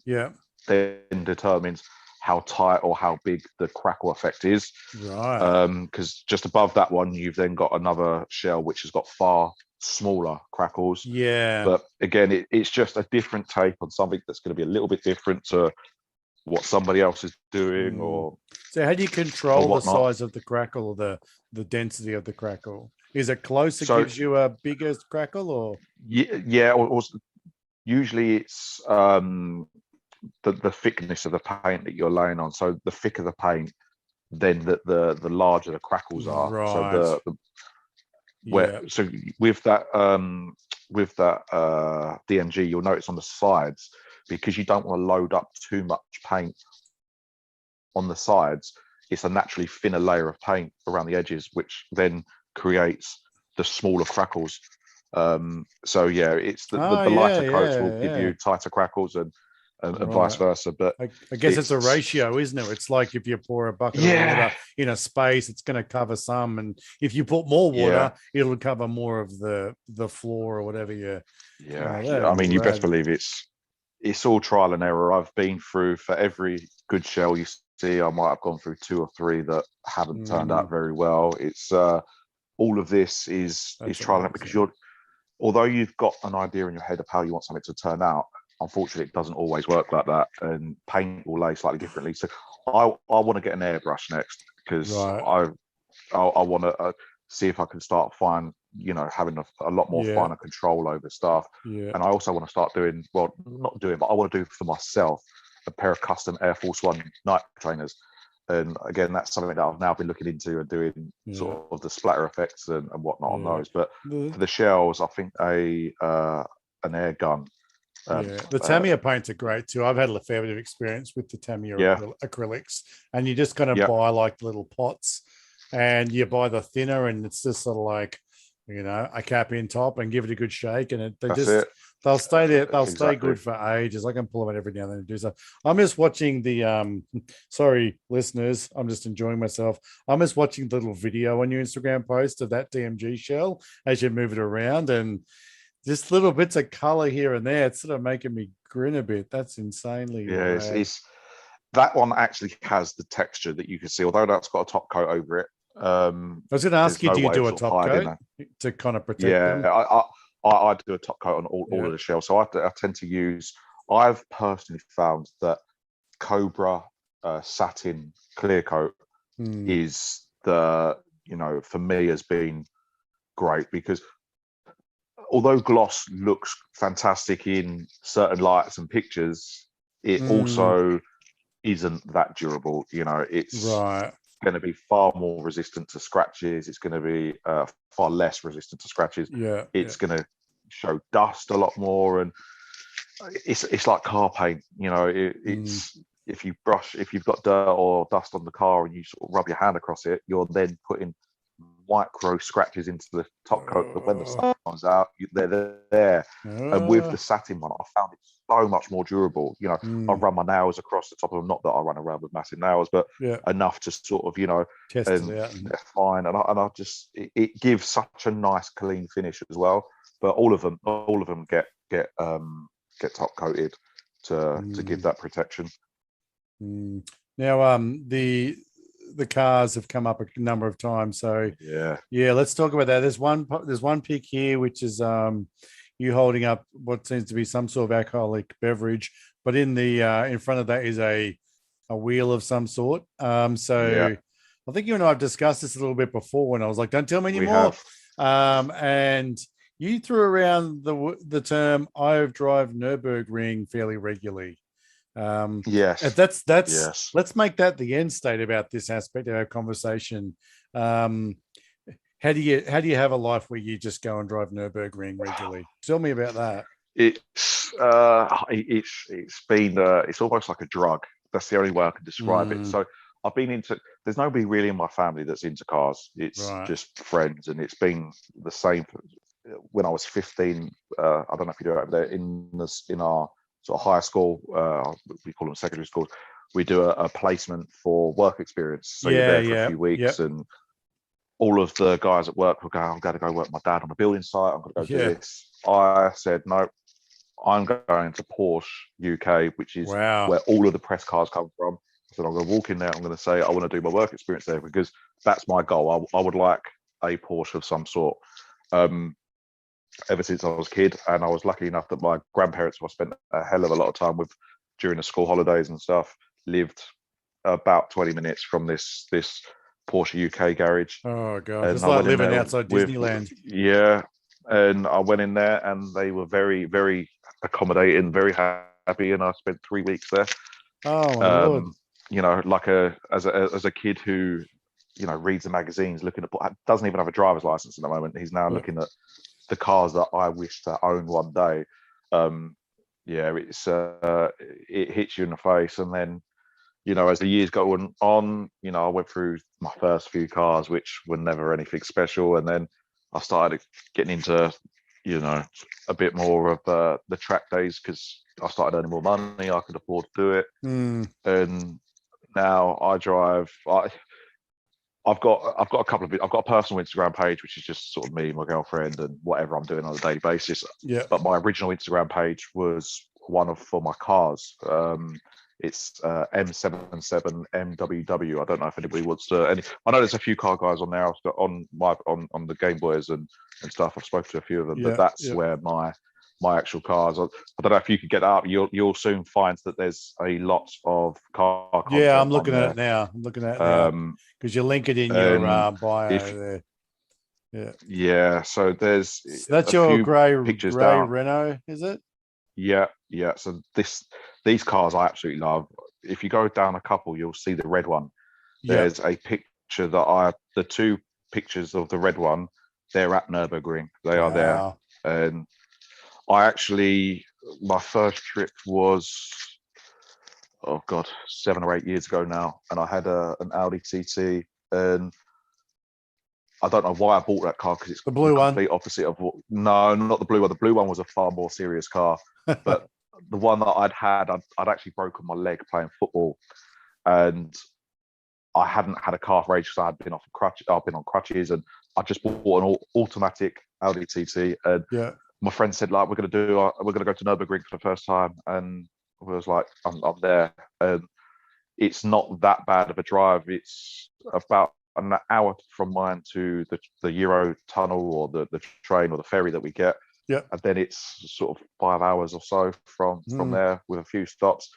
then determines how tight or how big the crackle effect is. Because just above that one, you've then got another shell which has got far smaller crackles. But again, it's just a different take on something that's going to be a little bit different to what somebody else is doing. Or so how do you control the size of the crackle, or the density of the crackle? Is it closer So gives you a bigger crackle, or? yeah, or usually it's the thickness of the paint that you're laying on. So the thicker the paint, then the larger the crackles are. So Right. Yeah. so with that DMG, you'll notice on the sides, because you don't want to load up too much paint on the sides, it's a naturally thinner layer of paint around the edges, which then creates the smaller crackles. So yeah, it's the lighter coats will give you tighter crackles, and vice versa. But I guess it's a ratio, isn't it? It's like if you pour a bucket of water in a space, it's going to cover some, and if you put more water, it'll cover more of the floor or whatever. I mean, you best believe it's all trial and error. I've been through, for every good shell you see, I might have gone through 2 or 3 that haven't turned out very well. It's all of this is trial and error, because although you've got an idea in your head of how you want something to turn out, unfortunately it doesn't always work like that, and paint will lay slightly differently. So I want to get an airbrush next, because I want to see if I can start having a lot more finer control over stuff. And I also want to start doing, well, not doing, but I want to do for myself a pair of custom Air Force One night trainers. And again, that's something that I've now been looking into and doing sort of the splatter effects and whatnot on those. But for the shells, I think an air gun. The Tamiya paints are great too. I've had a fair bit of experience with the Tamiya acrylics, and you just kind of buy like little pots, and you buy the thinner, and it's just sort of like, a cap in top, and give it a good shake, and they'll stay there. They'll stay good for ages. I can pull them out every now and then and do so. I'm just watching the sorry, listeners, I'm just enjoying myself. I'm just watching the little video on your Instagram post of that DMG shell as you move it around, and just little bits of color here and there. It's sort of making me grin a bit. That's insanely. It's that one actually has the texture that you can see, although that's got a top coat over it. I was going to ask you, do you do a top coat to kind of protect them? I do a top coat on all of the shells. So I tend to use, I've personally found that Cobra satin clear coat is for me has been great, because although gloss looks fantastic in certain lights and pictures, it also isn't that durable. It's going to be far more resistant to scratches. It's going to be far less resistant to scratches. It's going to show dust a lot more, and it's like car paint. It's if you've got dirt or dust on the car and you sort of rub your hand across it, you're then putting micro scratches into the top coat, but when the sun comes out, they're there. And with the satin one, I found it so much more durable. I run my nails across the top of them, not that I run around with massive nails, but enough to sort of test it out. They're fine, and I just it gives such a nice clean finish as well. But all of them get top coated to give that protection. Now the cars have come up a number of times, so let's talk about that. There's one pic here which is you holding up what seems to be some sort of alcoholic beverage, but in front of that is a wheel of some sort. I think you and I have discussed this a little bit before when I was like, don't tell me anymore. And you threw around the term I drive Nurburg-ring fairly regularly. Yes. Let's make that the end state about this aspect of our conversation. How do you have a life where you just go and drive Nurburgring regularly? Tell me about that. It's been it's almost like a drug. That's the only way I can describe it. So I've been into. There's nobody really in my family that's into cars. It's just friends, and it's been the same. When I was 15, I don't know if you do it over there in our sort of higher school, we call them secondary schools. We do a placement for work experience. So you're there for a few weeks, and all of the guys at work will go, I'm going to go work with my dad on a building site. I'm going to go do this. I said, no, I'm going to Porsche UK, which is where all of the press cars come from. I said, I'm going to walk in there. I'm going to say, I want to do my work experience there, because that's my goal. I would like a Porsche of some sort. Ever since I was a kid, and I was lucky enough that my grandparents, who I spent a hell of a lot of time with during the school holidays and stuff, lived about 20 minutes from this Porsche UK garage. Oh god, And it's I like went in living there outside with, Disneyland. yeah, and I went in there and they were very, very accommodating, very happy, and I spent 3 weeks there. Oh my lord. You know, like as a kid who, you know, reads the magazines, looking at, doesn't even have a driver's license at the moment. He's now looking at the cars that I wish to own one day. Yeah, it hits you in the face, and then, you know, as the years go on, you know, I went through my first few cars, which were never anything special, and then I started getting into, you know, a bit more of the track days because I started earning more money. I could afford to do it, and now I drive. I've got a couple of, I've got a personal Instagram page which is just sort of me, my girlfriend, and whatever I'm doing on a daily basis. Yeah. But my original Instagram page was for my cars. It's M77 MWW. I don't know if anybody wants to. I know there's a few car guys on there. I've got on the Gameboys and stuff. I've spoken to a few of them, but that's where my actual cars. I don't know if you could get up. You'll soon find that there's a lot of car content. Yeah, I'm looking at it now. I'm looking at it now because you link it in your bio there. Yeah. So there's. So that's your grey Renault, is it? Yeah. So these cars I absolutely love. If you go down a couple, you'll see the red one. There's a picture the two pictures of the red one. They're at Nurburgring. They are there, and my first trip was, oh god, 7 or 8 years ago now, and I had an Audi TT, and I don't know why I bought that car because it's the blue complete opposite of what. No, not the blue one. The blue one was a far more serious car, but the one that I'd actually broken my leg playing football, and I hadn't had a car for ages. So I'd been I've been on crutches, and I just bought an automatic Audi TT, and my friend said, like, we're gonna go to Nurburgring for the first time, and I was like, I'm there, and it's not that bad of a drive. It's about an hour from mine to the Euro tunnel or the train or the ferry that we get. Yeah, and then it's sort of 5 hours or so from there with a few stops.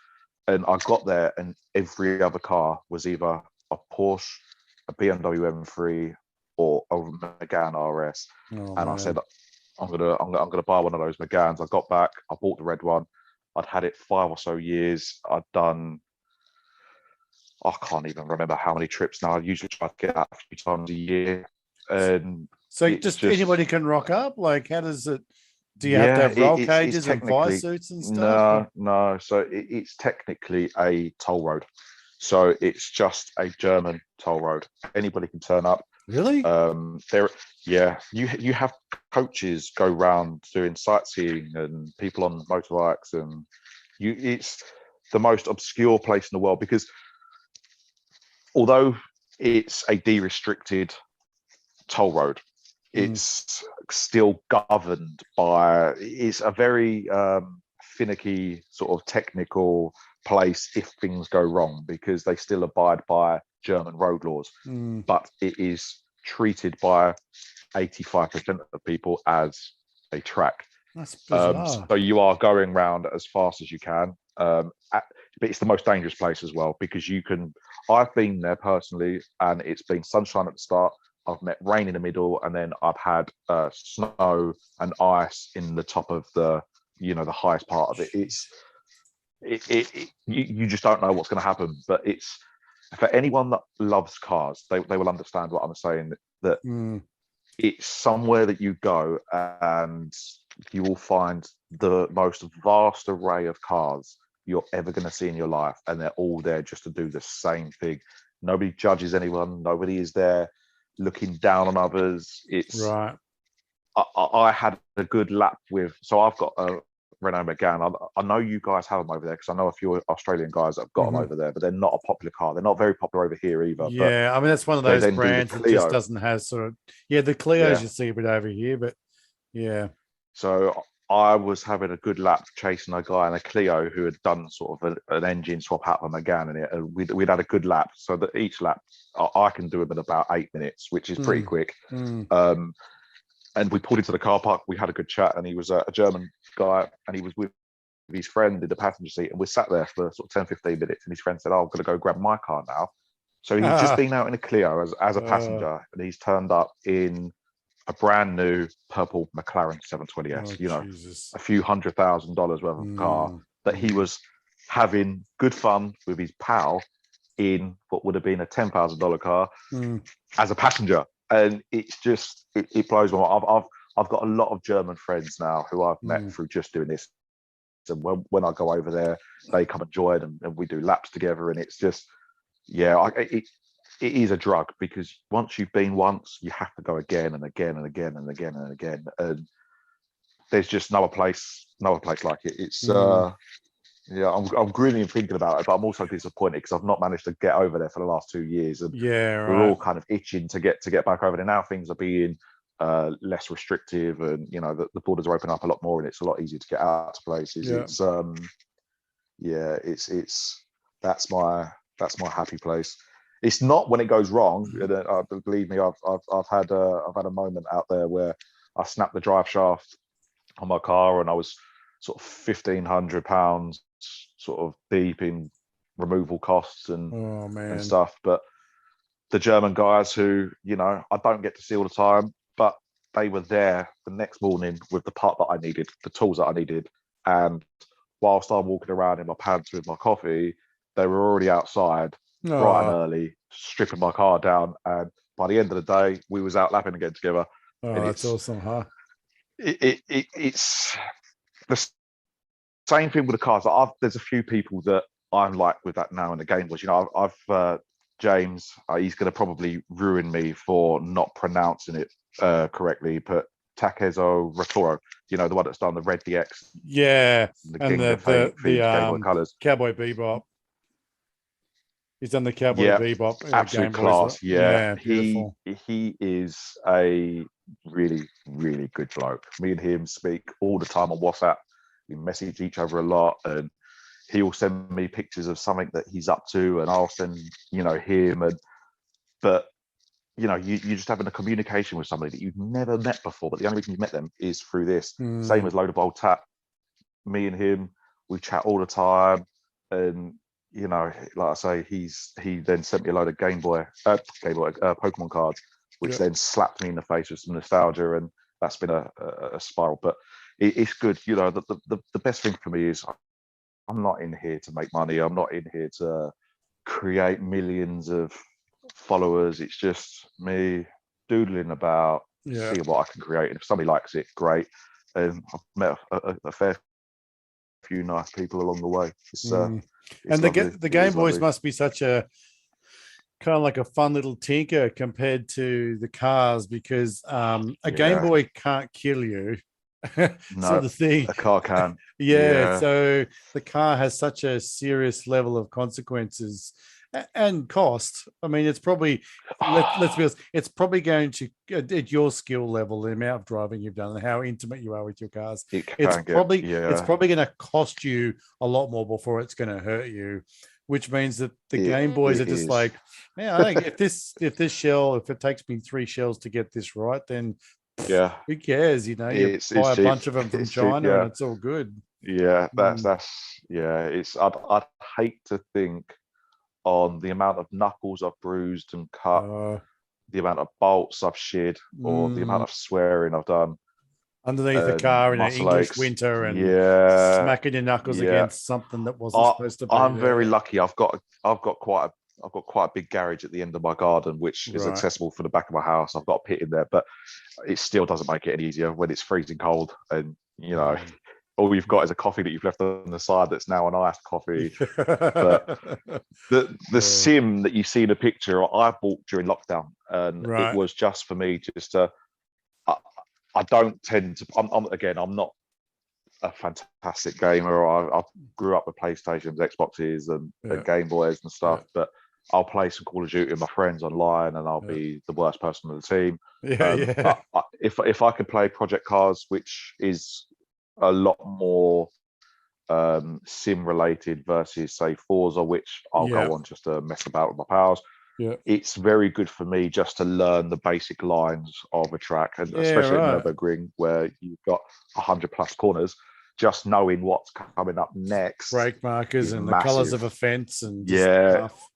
And I got there, and every other car was either a Porsche, a BMW M3, or a Megane RS. And I said, I'm gonna buy one of those Meganes. I got back, I bought the red one. I'd had it 5 or so years. I'd done, I can't even remember how many trips now. I usually try to get out a few times a year. And so just anybody can rock up? Like, how does it? Do you have to have roll cages and fire suits and stuff? No. So it's technically a toll road. So it's just a German toll road. Anybody can turn up. Really? You have coaches go round doing sightseeing and people on motorbikes, and it's the most obscure place in the world because although it's a de-restricted toll road, it's still governed by, it's a very finicky sort of technical place if things go wrong, because they still abide by German road laws, but it is treated by 85% of people as a track. That's bizarre. So you are going round as fast as you can, but it's the most dangerous place as well, because I've been there personally, and it's been sunshine at the start, I've met rain in the middle, and then I've had snow and ice in the top of the highest part of it. You just don't know what's going to happen. But it's, for anyone that loves cars, they will understand what I'm saying, that it's somewhere that you go and you will find the most vast array of cars you're ever going to see in your life, and they're all there just to do the same thing. Nobody judges anyone. Nobody is there looking down on others. It's right. I had a good lap with, so I've got a Renault Megane. I know you guys have them over there because I know a few Australian guys that have got them over there, but they're not a popular car. They're not very popular over here either. Yeah, but I mean, that's one of those brands that just doesn't have sort of, the Clios you see a bit over here, but So I was having a good lap chasing a guy in a Clio who had done sort of an engine swap out of a Megane in it, and we'd had a good lap. So that each lap I can do them in about 8 minutes, which is pretty quick. And we pulled into the car park. We had a good chat, and he was a German guy, and he was with his friend in the passenger seat, and we sat there for sort of 10, 15 minutes. And his friend said, "Oh, I'm going to go grab my car now." So he's just been out in a Clio as a Oh, passenger, and he's turned up in a brand new purple McLaren 720S. You know, Jesus. a few $100,000 worth of car that he was having good fun with his pal in what would have been a $10,000 car as a passenger. And it's just it blows my mind. I've got a lot of German friends now who I've met through just doing this. And when I go over there, they come and join, and we do laps together. And it's just, yeah, it is a drug, because once you've been once, you have to go again and again and again and again and again. And there's just no place like it. It's yeah, I'm grinning thinking about it, but I'm also disappointed because I've not managed to get over there for the last 2 years, and we're all kind of itching to get back over there. Now things are being less restrictive, and you know the borders are opening up a lot more, and it's a lot easier to get out to places. It's that's my happy place. It's not when it goes wrong. Believe me, I've had a moment out there where I snapped the drive shaft on my car, and I was sort of £1,500 sort of deep in removal costs and stuff. But the German guys, who, you know, I don't get to see all the time, but they were there the next morning with the part that I needed, the tools that I needed. And whilst I'm walking around in my pants with my coffee, they were already outside bright and early, stripping my car down. And by the end of the day, we was out lapping again together. Oh, that's awesome, huh? It's the same thing with the cars. There's a few people that I'm like with that now in the Gameboys. You know, I've James, he's going to probably ruin me for not pronouncing it correctly, but Takezo Ratoro, you know, the one that's done the red DX, and the Gameboy colors, Cowboy Bebop. He's done the Cowboy Bebop, absolute Gameboys. class. Yeah, beautiful. He is a really, really good bloke. Me and him speak all the time on WhatsApp. We message each other a lot, and he will send me pictures of something that he's up to, and I'll send, you know, him. But you know, you just having a communication with somebody that you've never met before, but the only reason you met them is through this. Same as Load of Old Tap. Me and him, we chat all the time, and you know, like I say, he then sent me a load of Gameboy Pokemon cards, which then slapped me in the face with some nostalgia, and that's been a spiral. But it's good, you know. The best thing for me is I'm not in here to make money. I'm not in here to create millions of followers. It's just me doodling about, seeing what I can create, and if somebody likes it, great. And I've met a fair few nice people along the way. And the Gameboys must be such a kind of like a fun little tinker compared to the cars, because a Game Boy can't kill you. No, the thing, a car can. So the car has such a serious level of consequences and cost. I mean, it's probably let's be honest, it's probably going to, at your skill level, the amount of driving you've done and how intimate you are with your cars, it's probably going to cost you a lot more before it's going to hurt you, which means that the Gameboys are just like, man, I think if it takes me 3 shells to get this right, then who cares? You know, you buy a bunch of them from China and it's all good. That's I'd hate to think on the amount of knuckles I've bruised and cut, the amount of bolts I've sheared, or the amount of swearing I've done underneath the car in an English winter, and smacking your knuckles against something that wasn't supposed to be. I'm very lucky. I've got quite a big garage at the end of my garden, which is accessible for the back of my house. I've got a pit in there, but it still doesn't make it any easier when it's freezing cold, and you know, all you've got is a coffee that you've left on the side that's now an iced coffee. But the sim that you see in the picture, I bought during lockdown, and it was just for me, just to. I don't tend to. I'm not a fantastic gamer. I grew up with PlayStations, Xboxes, and Game Boys and stuff, but I'll play some Call of Duty with my friends online, and I'll be the worst person on the team. If I could play Project Cars, which is a lot more sim related versus say Forza, which I'll go on just to mess about with my pals. It's very good for me just to learn the basic lines of a track, and especially at Nurburgring, where you've got 100+ corners, just knowing what's coming up next, brake markers and the colors of a fence, and stuff.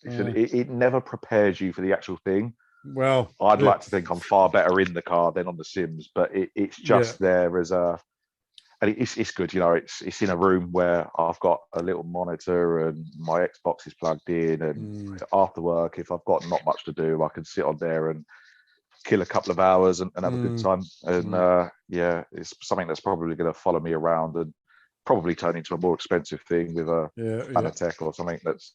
It never prepares you for the actual thing. Well, I'd like to think I'm far better in the car than on the Sims, but it's just there as a, and it's good. You know, it's in a room where I've got a little monitor and my Xbox is plugged in, and after work, if I've got not much to do, I can sit on there and kill a couple of hours and have a good time. And yeah, it's something that's probably going to follow me around and probably turn into a more expensive thing with a Fanatec or something that's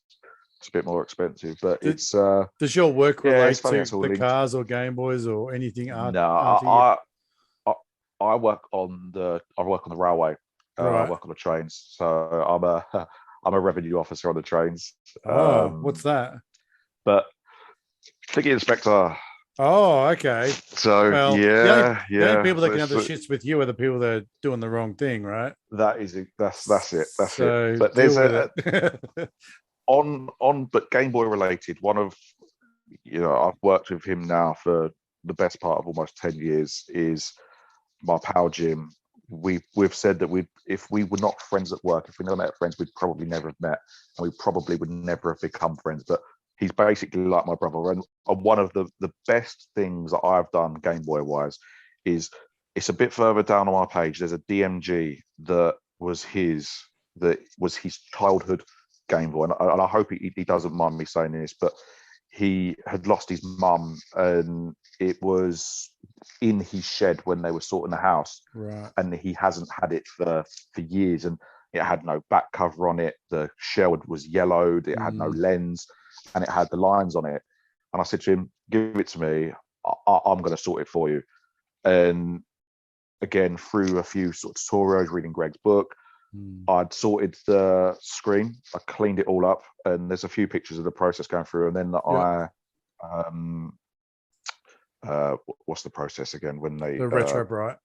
a bit more expensive. But does your work relate to the linked. cars or Game Boys or anything? No, I work on the railway. Right. I work on the trains, so I'm a revenue officer on the trains. What's that? But ticket inspector. Oh, okay. So well, the only people that can have the shits with you are the people that are doing the wrong thing, right? That's it. That's so it. But there's but Game Boy related. One of I've worked with him now for the best part of almost 10 years. Is my pal Jim. We've said that if we were not friends at work, if we never met friends, we'd probably never have met, and we probably would never have become friends. But he's basically like my brother. And one of the best things that I've done Game Boy wise is, it's a bit further down on my page. There's a DMG that was his childhood Game Boy. And I hope he doesn't mind me saying this, but he had lost his mum, and it was in his shed when they were sorting the house. Right. And he hasn't had it for years. And it had no back cover on it. The shell was yellowed. It had no lens, and it had the lines on it. And I said to him, give it to me. I'm going to sort it for you. And again, through a few sort of tutorials, reading Greg's book, I'd sorted the screen. I cleaned it all up. And there's a few pictures of the process going through. And then what's the process again? When they the retro bright.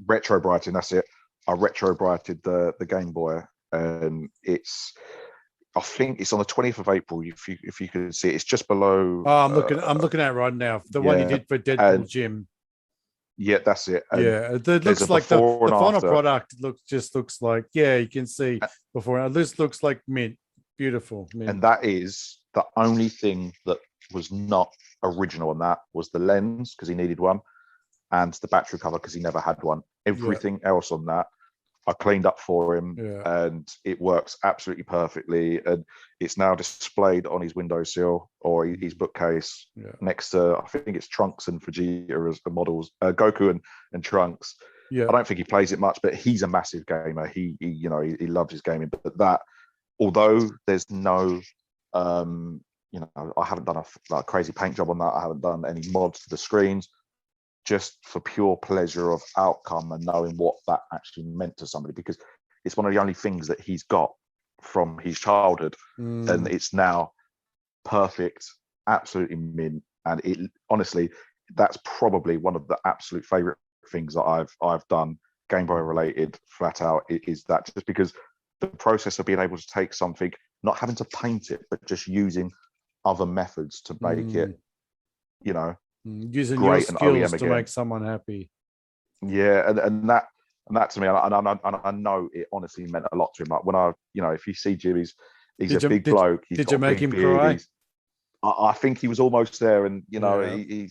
Retro brighting, that's it. I retro brighted the Game Boy, and I think it's on the 20th of April. If you can see it, it's just below. Oh, I'm looking at it right now. The one you did for Deadpool Jim. Yeah, that's it. And it looks like the final product looks like, you can see before. This looks like mint, beautiful. Mint. And that is the only thing that was not original on that was the lens, because he needed one, and the battery cover because he never had one. Everything else on that I cleaned up for him, and it works absolutely perfectly. And it's now displayed on his windowsill or his bookcase next to, I think it's Trunks and Vegeta as the models, Goku and Trunks. I don't think he plays it much, but he's a massive gamer. He loves his gaming. But that, although there's no, I haven't done a crazy paint job on that. I haven't done any mods to the screens. Just for pure pleasure of outcome and knowing what that actually meant to somebody, because it's one of the only things that he's got from his childhood, and it's now perfect, absolutely mint. And it honestly, that's probably one of the absolute favorite things that I've done Game Boy related, flat out, is that, just because the process of being able to take something, not having to paint it, but just using other methods to make it, using your skills to make someone happy. And that to me, and I know it honestly meant a lot to him. Like when if you see Jim, he's a big bloke. Did you make him cry? I think he was almost there, and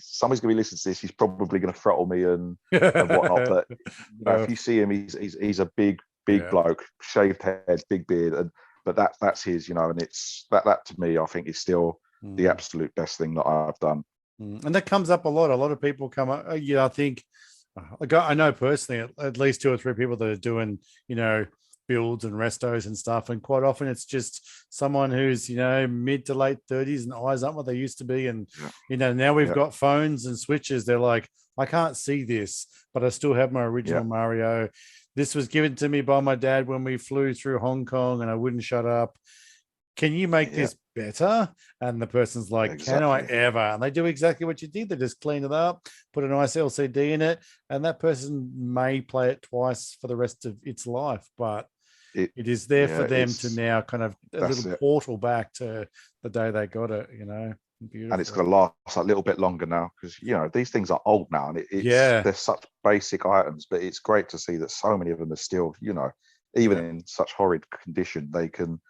somebody's gonna be listening to this. He's probably gonna throttle me and whatnot. But if you see him, he's a big bloke, shaved head, big beard, but that's his, and it's that to me, I think is still the absolute best thing that I've done. And that comes up a lot. A lot of people come up. I think I know personally at least 2 or 3 people that are doing, builds and restos and stuff. And quite often it's just someone who's, mid to late 30s and eyes aren't what they used to be. And, now we've got phones and switches. They're like, I can't see this, but I still have my original Mario. This was given to me by my dad when we flew through Hong Kong and I wouldn't shut up. Can you make this better? And the person's like, can I ever? And they do exactly what you did. They just clean it up, put a nice LCD in it, and that person may play it twice for the rest of its life. But it is there for them to now kind of a little portal back to the day they got it, Beautiful. And it's going to last a little bit longer now, because these things are old now, and they're such basic items. But it's great to see that so many of them are still, even in such horrid condition, they can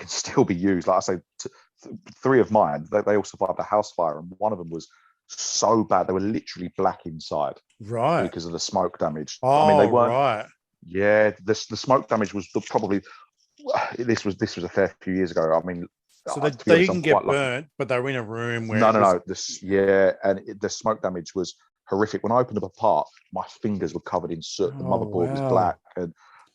still be used. Like I say, three of mine, they all survived a house fire, and one of them was so bad they were literally black inside, right, because of the smoke damage. I mean, oh they weren't. right, Yeah, the smoke damage was probably. This was a fair few years ago. I mean, so to be they honest, I'm didn't quite get lucky. burnt, but they were in a room where No, it no, was no. The smoke damage was horrific. When I opened up a part, my fingers were covered in soot. The oh motherboard was wow. black,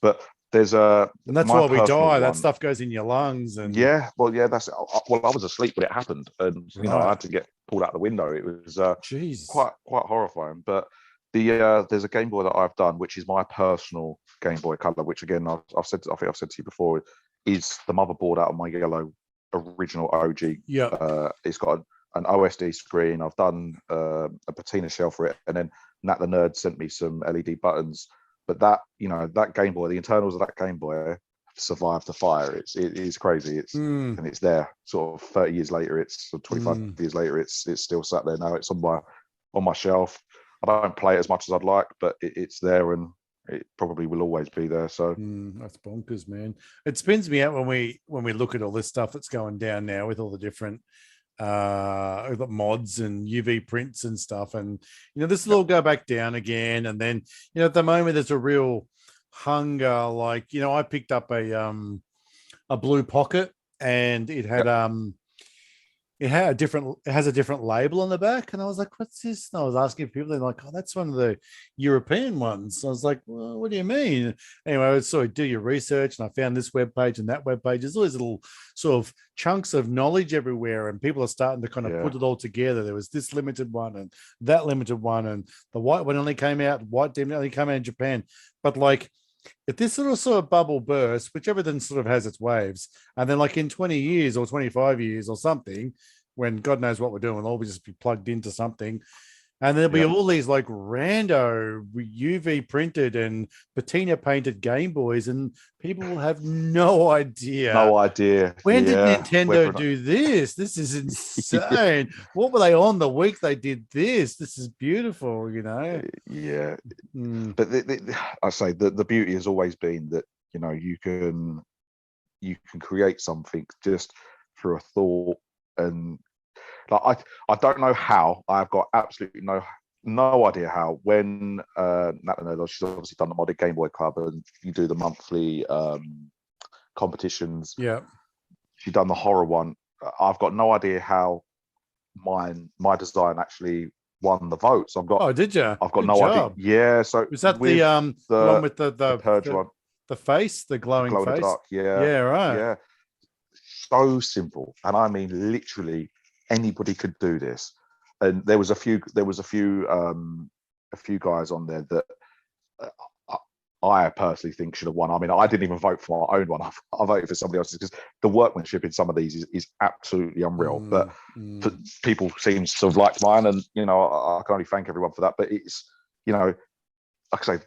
but there's a And that's my why we personal die. That one. stuff goes in your lungs and Yeah, well, yeah, well, I was asleep when it happened, and I right. had to get pulled out the window. It was Jeez. quite horrifying. But there's a Game Boy that I've done, which is my personal Game Boy Color, which again I think I've said to you before, is the motherboard out of my yellow original OG. Yep. It's got an OSD screen. I've done a patina shell for it, and then Nat the Nerd sent me some LED buttons. But that Game Boy, the internals of that Game Boy survived the fire. It is crazy. And it's there sort of 30 years later. It's 25 years later. It's still sat there now. It's on my shelf. I don't play it as much as I'd like, but it's there, and it probably will always be there. So That's bonkers, man. It spins me out when we look at all this stuff that's going down now with all the different mods and UV prints and stuff, and this will all go back down again. And then at the moment there's a real hunger. Like I picked up a blue pocket, and it had it has a different label on the back, and I was like, what's this? And I was asking people, they're like, oh, that's one of the European ones. So I was like, well, what do you mean? Anyway, I would sort of do your research, and I found this web page and that web page. There's all these little sort of chunks of knowledge everywhere, and people are starting to kind of put it all together. There was this limited one and that limited one, and the white one only came out, white demon only came out in Japan. But like, if this little sort of bubble bursts, which everything sort of has its waves, and then like in 20 years or 25 years or something, when God knows what we're doing, we'll all just be plugged into something. And there'll be all these like rando UV printed and patina painted Game Boys, and people will have no idea. No idea. When did Nintendo do this? This is insane. What were they on the week they did this? This is beautiful, Yeah. But I say the beauty has always been that you can create something just through a thought. And like I don't know how. I've got absolutely no idea how. When Nat the Nerd, she's obviously done the modded Game Boy Club, and you do the monthly competitions. Yeah, she done the horror one. I've got no idea how my design actually won the votes. Oh, did you? I've got Good no job. Idea. Yeah. So was that the one with the purge one? The face, the glowing glow face. In the dark. Yeah. Yeah. Right. Yeah. So simple, and I mean literally anybody could do this. And there was a few guys on there that I personally think should have won. I mean, I didn't even vote for my own one. I voted for somebody else's, because the workmanship in some of these is absolutely unreal. But people seem to have liked mine, and I can only thank everyone for that. But it's like I say,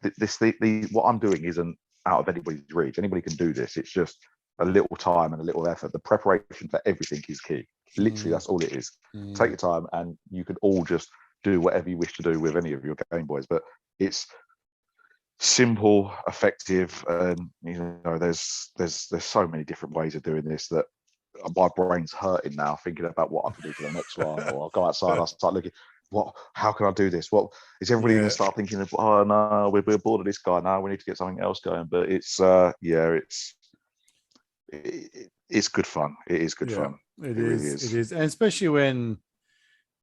what I'm doing isn't out of anybody's reach. Anybody can do this. It's just a little time and a little effort. The preparation for everything is key. Literally, that's all it is. Take your time, and you can all just do whatever you wish to do with any of your Game Boys. But it's simple, effective, and there's so many different ways of doing this that my brain's hurting now thinking about what I can do for the next one. Or I'll go outside, I'll start looking, how can I do this? What is everybody going to start thinking of? Oh no, we're bored of this guy now, we need to get something else going. But it's it's good fun. It is good fun. It really is. It is. And especially when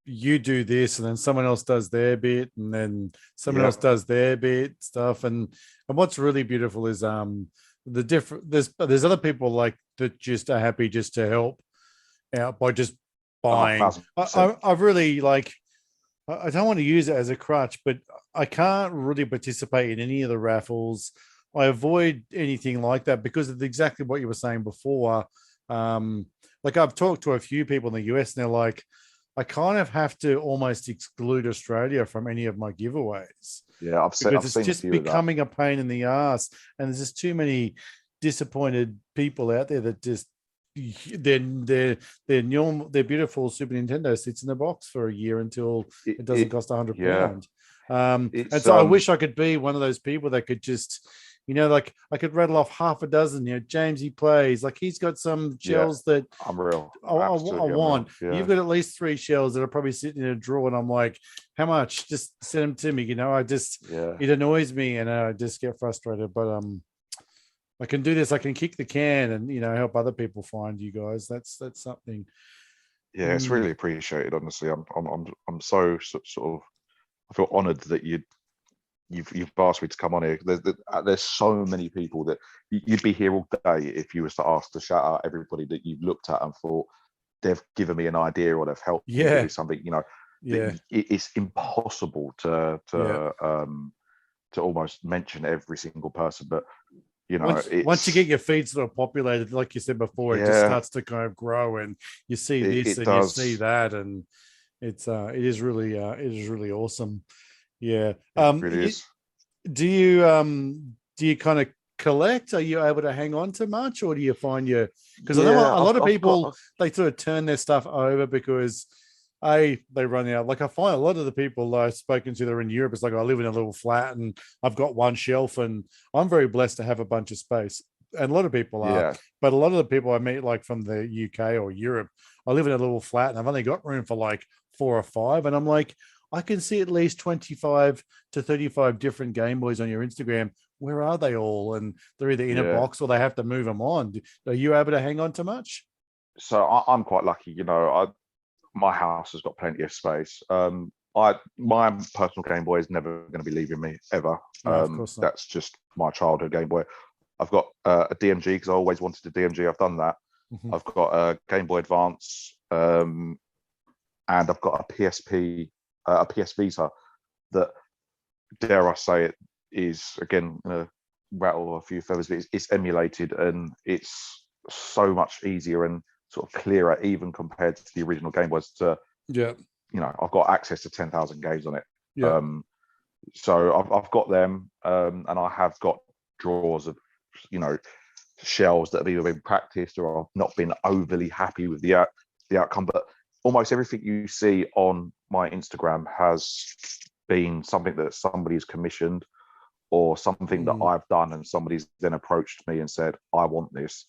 you do this and then someone else does their bit, and then someone else does their bit stuff. And what's really beautiful is the different there's other people like that just are happy just to help out by just buying. I've really like, I don't want to use it as a crutch, but I can't really participate in any of the raffles. I avoid anything like that because of exactly what you were saying before. Like I've talked to a few people in the US, and they're like, I kind of have to almost exclude Australia from any of my giveaways. Yeah, I've seen it's just becoming a pain in the ass, and there's just too many disappointed people out there that just their beautiful Super Nintendo sits in the box for a year until it doesn't cost £100. And so I wish I could be one of those people that could just You know, like I could rattle off half a dozen. You know, Jamesy plays. Like he's got some Yeah, shells that unreal. I Absolutely want. unreal. Yeah. You've got at least 3 shells that are probably sitting in a drawer, and I'm like, how much? Just send them to me. You know, Yeah. it annoys me, and I just get frustrated. But I can do this. I can kick the can, and help other people find you guys. That's something. Yeah, it's really appreciated. Honestly, I'm so sort of, I feel honoured that you've asked me to come on here. There's so many people that you'd be here all day if you was to ask to shout out everybody that you've looked at and thought they've given me an idea or they've helped me Yeah. do something. Yeah. It's impossible to Yeah. almost mention every single person, but once you get your feed sort of populated, like you said before, it just yeah, starts to kind of grow, and you see this it and you does. see that, and it is really awesome. Yeah. It really is. Do you kind of collect? Are you able to hang on to much, or do you find because I know a lot of people they sort of turn their stuff over because they run out. Like I find a lot of the people I've spoken to that are in Europe, it's like I live in a little flat and I've got one shelf, and I'm very blessed to have a bunch of space. And a lot of people are, but a lot of the people I meet, like from the UK or Europe, I live in a little flat and I've only got room for like 4 or 5, and I'm like, I can see at least 25 to 35 different Gameboys on your Instagram. Where are they all? And they're either in a box or they have to move them on. Are you able to hang on to much? So I'm quite lucky, my house has got plenty of space. My personal Game Boy is never going to be leaving me ever. No, of course not. That's just my childhood Game Boy. I've got a DMG because I always wanted a DMG. I've done that. Mm-hmm. I've got a Game Boy Advance, and I've got a PSP, a PS Vita that, dare I say it, is again going to rattle a few feathers, but it's emulated and it's so much easier and sort of clearer, even compared to the original Game Boys. I've got access to 10,000 games on it. Yeah. So I've got them, and I have got drawers of shells that have either been practiced or I've not been overly happy with the outcome. But almost everything you see on my Instagram has been something that somebody's commissioned or something that I've done, and somebody's then approached me and said, I want this.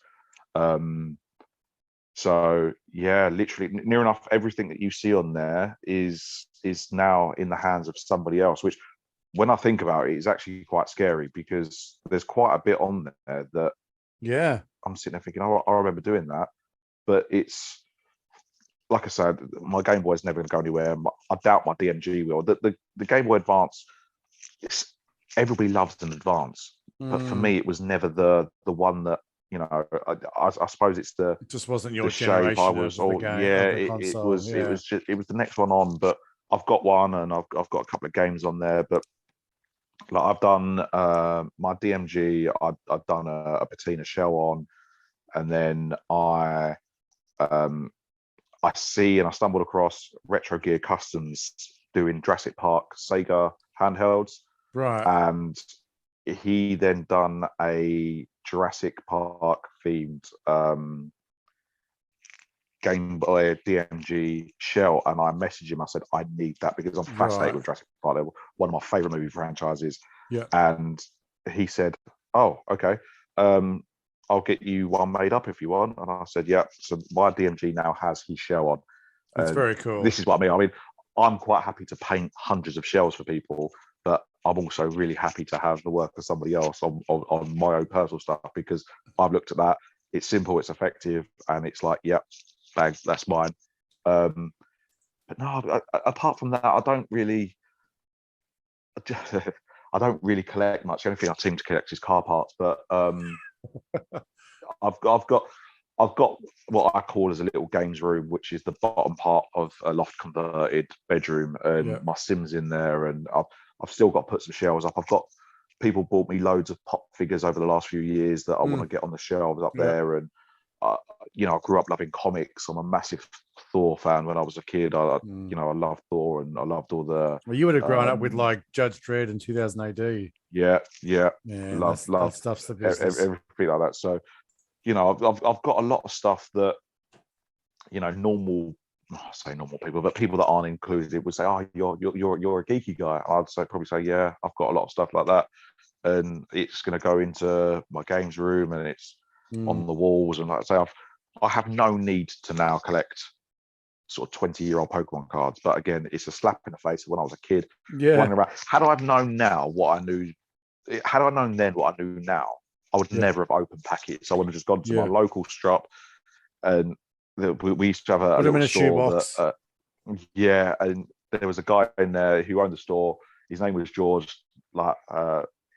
So yeah, literally near enough everything that you see on there is now in the hands of somebody else, which when I think about it is actually quite scary, because there's quite a bit on there that I'm sitting there thinking, oh, I remember doing that. But it's, like I said, my Game Boy is never going to go anywhere. I doubt my DMG will. The Game Boy Advance, everybody loves an Advance, but for me, it was never the one that, I suppose it's it just wasn't your shape. generation. It was the next one on. But I've got one, and I've got a couple of games on there. But like I've done my DMG, I've done a patina shell on, and then I see and I stumbled across Retro Gear Customs doing Jurassic Park Sega handhelds, right? And he then done a Jurassic Park themed Game Boy DMG shell, and I messaged him. I said, I need that because I'm fascinated with Jurassic Park. They're one of my favorite movie franchises. Yeah. And he said, oh, okay. I'll get you one made up if you want. And I said, yeah. So my DMG now has his shell on. That's very cool. This is what I mean, I'm quite happy to paint hundreds of shells for people, but I'm also really happy to have the work of somebody else on my own personal stuff, because I've looked at that. It's simple, it's effective, and it's like, yep, bang, that's mine. But no, apart from that, I don't really collect much. The only thing I seem to collect is car parts. But I've got what I call as a little games room, which is the bottom part of a loft converted bedroom, and my Sims in there, and I've still got to put some shelves up. I've got people bought me loads of pop figures over the last few years that I want to get on the shelves up there, and I grew up loving comics. I'm a massive Thor fan. When I was a kid, I loved Thor, and I loved all the. Well, you would have grown up with like Judge Dredd in 2000 AD. Yeah. Love that stuff's the business. Everything like that. So, I've got a lot of stuff that, normal. I say normal people, but people that aren't included would say, "Oh, you're a geeky guy." I'd probably say, "Yeah, I've got a lot of stuff like that." and it's going to go into my games room, and it's on the walls. And like I say, I have no need to now collect sort of 20-year-old Pokemon cards. But again, it's a slap in the face of when I was a kid running around. Had I have known now what I knew, had I known then what I knew now, I would never have opened packets. I would have just gone to my local shop, and we used to have a little store that, and there was a guy in there who owned the store. His name was George. Like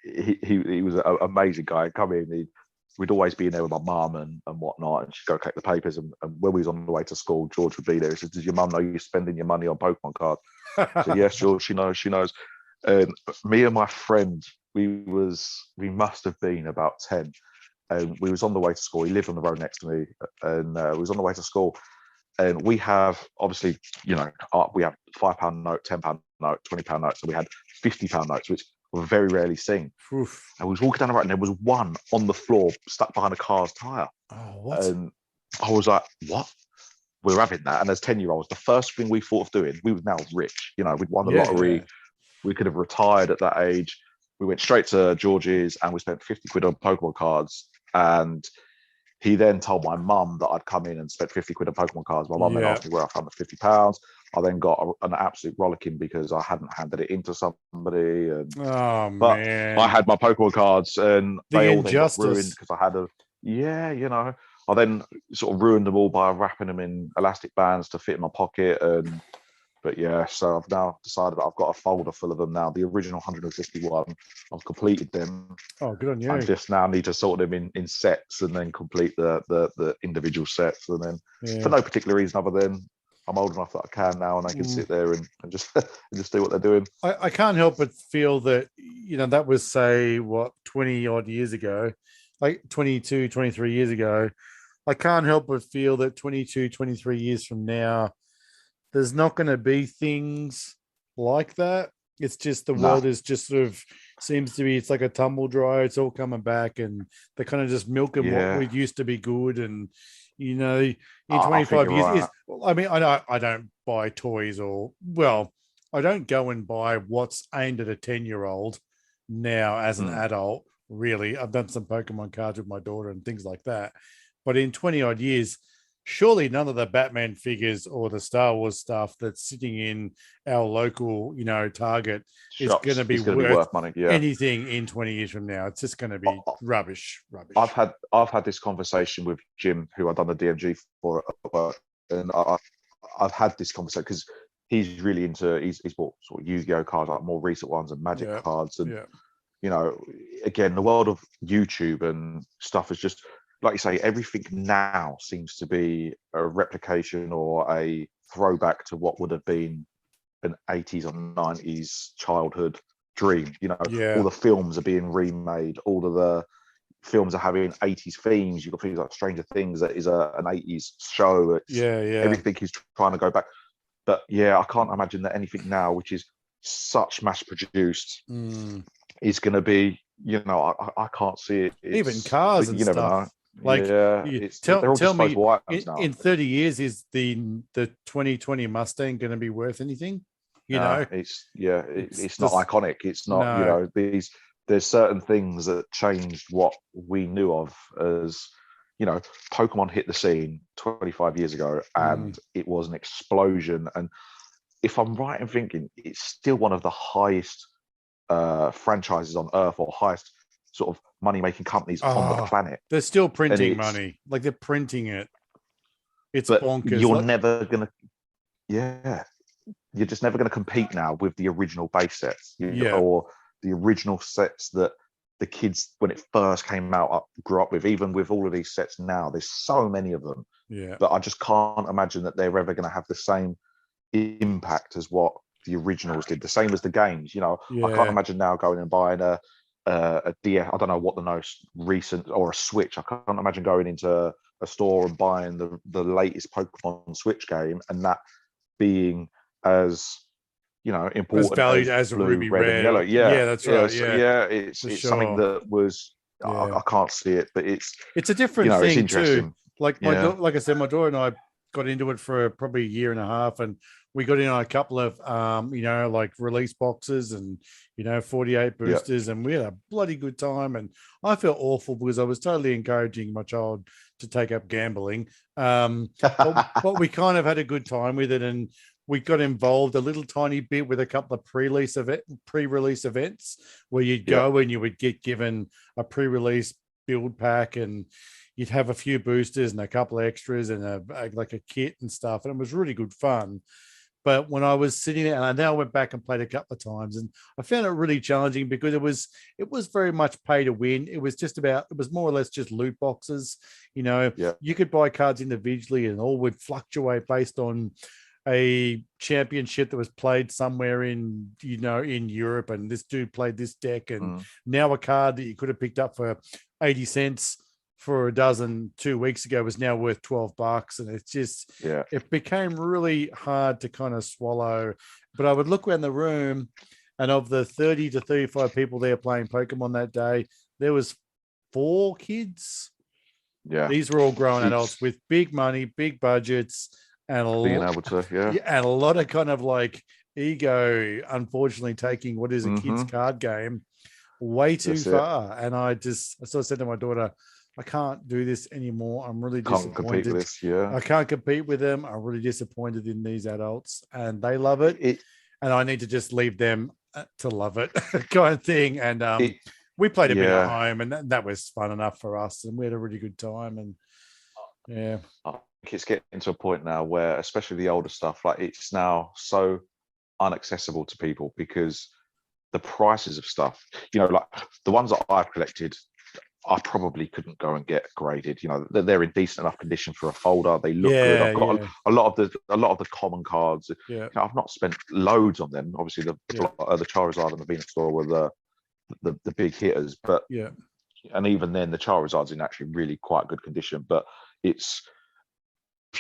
he was an amazing guy. He'd come in, we'd always be in there with my mum and whatnot, and she'd go collect the papers. And when we was on the way to school, George would be there. He said, "Does your mum know you're spending your money on Pokemon cards?" I said, "Yes, George, she knows." And me and my friend, we must have been about 10. And we was on the way to school. He lived on the road next to me, and we was on the way to school. And we have, obviously, we have £5 note, £10 note, £20 notes, and we had £50 notes, which were very rarely seen. Oof. And we was walking down the road, and there was one on the floor stuck behind a car's tire. Oh, what? And I was like, "What? We're having that." And as 10-year-olds, the first thing we thought of doing, we were now rich. We'd won the lottery. Yeah. We could have retired at that age. We went straight to George's, and we spent 50 quid on Pokemon cards. And he then told my mum that I'd come in and spent 50 quid on Pokemon cards. My mum then asked me where I found the £50. I then got an absolute rollicking because I hadn't handed it into somebody. And, man. I had my Pokemon cards, and they all then got ruined because I had I then sort of ruined them all by wrapping them in elastic bands to fit in my pocket. But yeah, so I've now decided that I've got a folder full of them now. The original 151, I've completed them. Oh, good on you. I just now need to sort them in sets and then complete the individual sets. And then for no particular reason other than I'm old enough that I can now, and I can sit there and just do what they're doing. I can't help but feel that, that was, say, 20 odd years ago, like 22, 23 years ago. I can't help but feel that 22, 23 years from now, there's not going to be things like that. It's just the world is just sort of seems to be, it's like a tumble dryer. It's all coming back, and they're kind of just milking what we used to be good. And, in 25 years, right. I don't buy toys I don't go and buy what's aimed at a 10-year-old now as an adult, really. I've done some Pokemon cards with my daughter and things like that. But in 20 odd years, surely none of the Batman figures or the Star Wars stuff that's sitting in our local, Target is going to be worth money. Yeah. Anything in 20 years from now. It's just going to be rubbish. I've had this conversation with Jim, who I've done the DMG for at work, and I've had this conversation because he's really into. He's bought sort of Yu-Gi-Oh cards, like more recent ones, and Magic cards, and again, the world of YouTube and stuff is just. Like you say, everything now seems to be a replication or a throwback to what would have been an 80s or 90s childhood dream. All the films are being remade. All of the films are having 80s themes. You've got things like Stranger Things that is an 80s show. Everything is trying to go back. But I can't imagine that anything now, which is such mass produced, is going to be, I can't see it. Even cars and stuff. Never know. Like, tell me, in 30 years, is the 2020 Mustang going to be worth anything? It's not iconic. It's not. There's certain things that changed what we knew of as. Pokemon hit the scene 25 years ago, and it was an explosion. And if I'm right in thinking, it's still one of the highest franchises on Earth, or highest sort of money-making companies on the planet. They're still printing money. Like, they're printing it. It's bonkers. You're never going to... You're just never going to compete now with the original base sets. Or the original sets that the kids, when it first came out, grew up with. Even with all of these sets now, there's so many of them. But I just can't imagine that they're ever going to have the same impact as what the originals did. The same as the games. I can't imagine now going and buying a DS. I don't know what the most recent, or a Switch. I can't imagine going into a store and buying the latest Pokemon Switch game, and that being as important, as valued as blue, Ruby, red, and yellow. That's right. It's something that was. I can't see it, but it's a different thing too. Like like I said, my daughter and I got into it for probably a year and a half, and we got in on a couple of, like release boxes and, 48 boosters, and we had a bloody good time. And I felt awful because I was totally encouraging my child to take up gambling. But we kind of had a good time with it. And we got involved a little tiny bit with a couple of pre-release events where you'd go and you would get given a pre-release build pack, and you'd have a few boosters and a couple of extras and a kit and stuff. And it was really good fun. But when I was sitting there, and then I went back and played a couple of times, and I found it really challenging because it was very much pay to win. It was more or less just loot boxes. You could buy cards individually, and all would fluctuate based on a championship that was played somewhere in Europe, and this dude played this deck, and now a card that you could have picked up for 80 cents for a dozen 2 weeks ago was now worth $12. And it's just, it became really hard to kind of swallow. But I would look around the room, and of the 30 to 35 people there playing Pokemon that day, there was 4 kids. Yeah. These were all grown adults with big money, big budgets, and being able to, and a lot of kind of like ego, unfortunately, taking what is a kid's card game way too far. And I sort of said to my daughter, I can't do this anymore. I'm really disappointed. Compete with this, I can't compete with them. I'm really disappointed in these adults, and they love it. And I need to just leave them to love it, kind of thing. And we played a bit at home, and that was fun enough for us, and we had a really good time. And I think it's getting to a point now where, especially the older stuff, like it's now so inaccessible to people because the prices of stuff, like the ones that I've collected, I probably couldn't go and get graded. They're in decent enough condition for a folder. They look good. I've got a lot of the common cards. I've not spent loads on them. Obviously, the Charizard and the Venusaur were the big hitters, but and even then, the Charizard's in actually really quite good condition. But if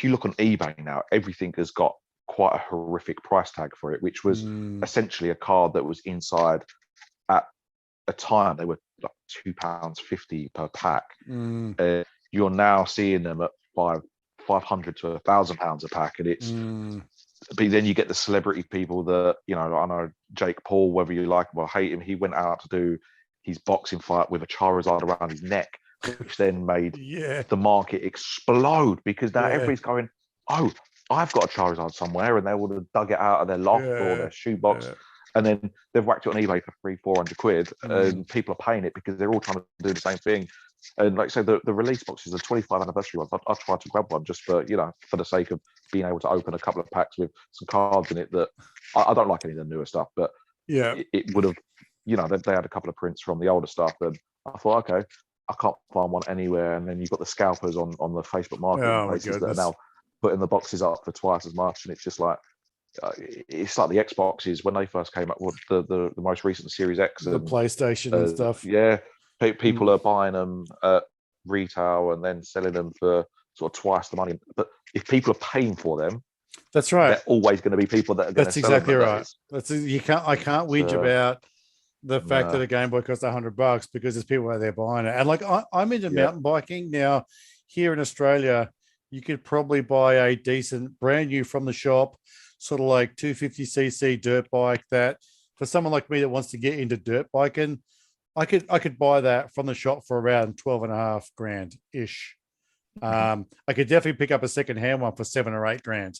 you look on eBay now, everything has got quite a horrific price tag for it, which was essentially a card that was inside at a time they were like £2.50 per pack. You're now seeing them at £500 to £1,000 a pack, and it's but then you get the celebrity people that I know Jake Paul, whether you like him or hate him, he went out to do his boxing fight with a Charizard around his neck, which then made the market explode because now everybody's going, oh, I've got a Charizard somewhere, and they would have dug it out of their loft or their shoebox. And then they've whacked it on eBay for 300-400 quid, and people are paying it because they're all trying to do the same thing. And like I say, the release boxes, the 25th anniversary ones, I tried to grab one just for for the sake of being able to open a couple of packs with some cards in it. That I don't like any of the newer stuff, but it would have, they had a couple of prints from the older stuff, and I thought, okay, I can't find one anywhere. And then you've got the scalpers on the Facebook marketplaces that are now putting the boxes up for twice as much, and it's just like. It's like the Xboxes when they first came up with the most recent Series X, the PlayStation and stuff. People are buying them at retail and then selling them for sort of twice the money. But if people are paying for them, that's right. They're always going to be people that are going to sell exactly them. Right. I can't whinge about the fact that a Game Boy costs $100 because there's people out there buying it. And like I'm into mountain biking now. Here in Australia, you could probably buy a decent brand new from the shop, sort of like 250cc dirt bike that for someone like me that wants to get into dirt biking, I could buy that from the shop for around 12.5 grand ish. I could definitely pick up a second-hand one for 7 or 8 grand.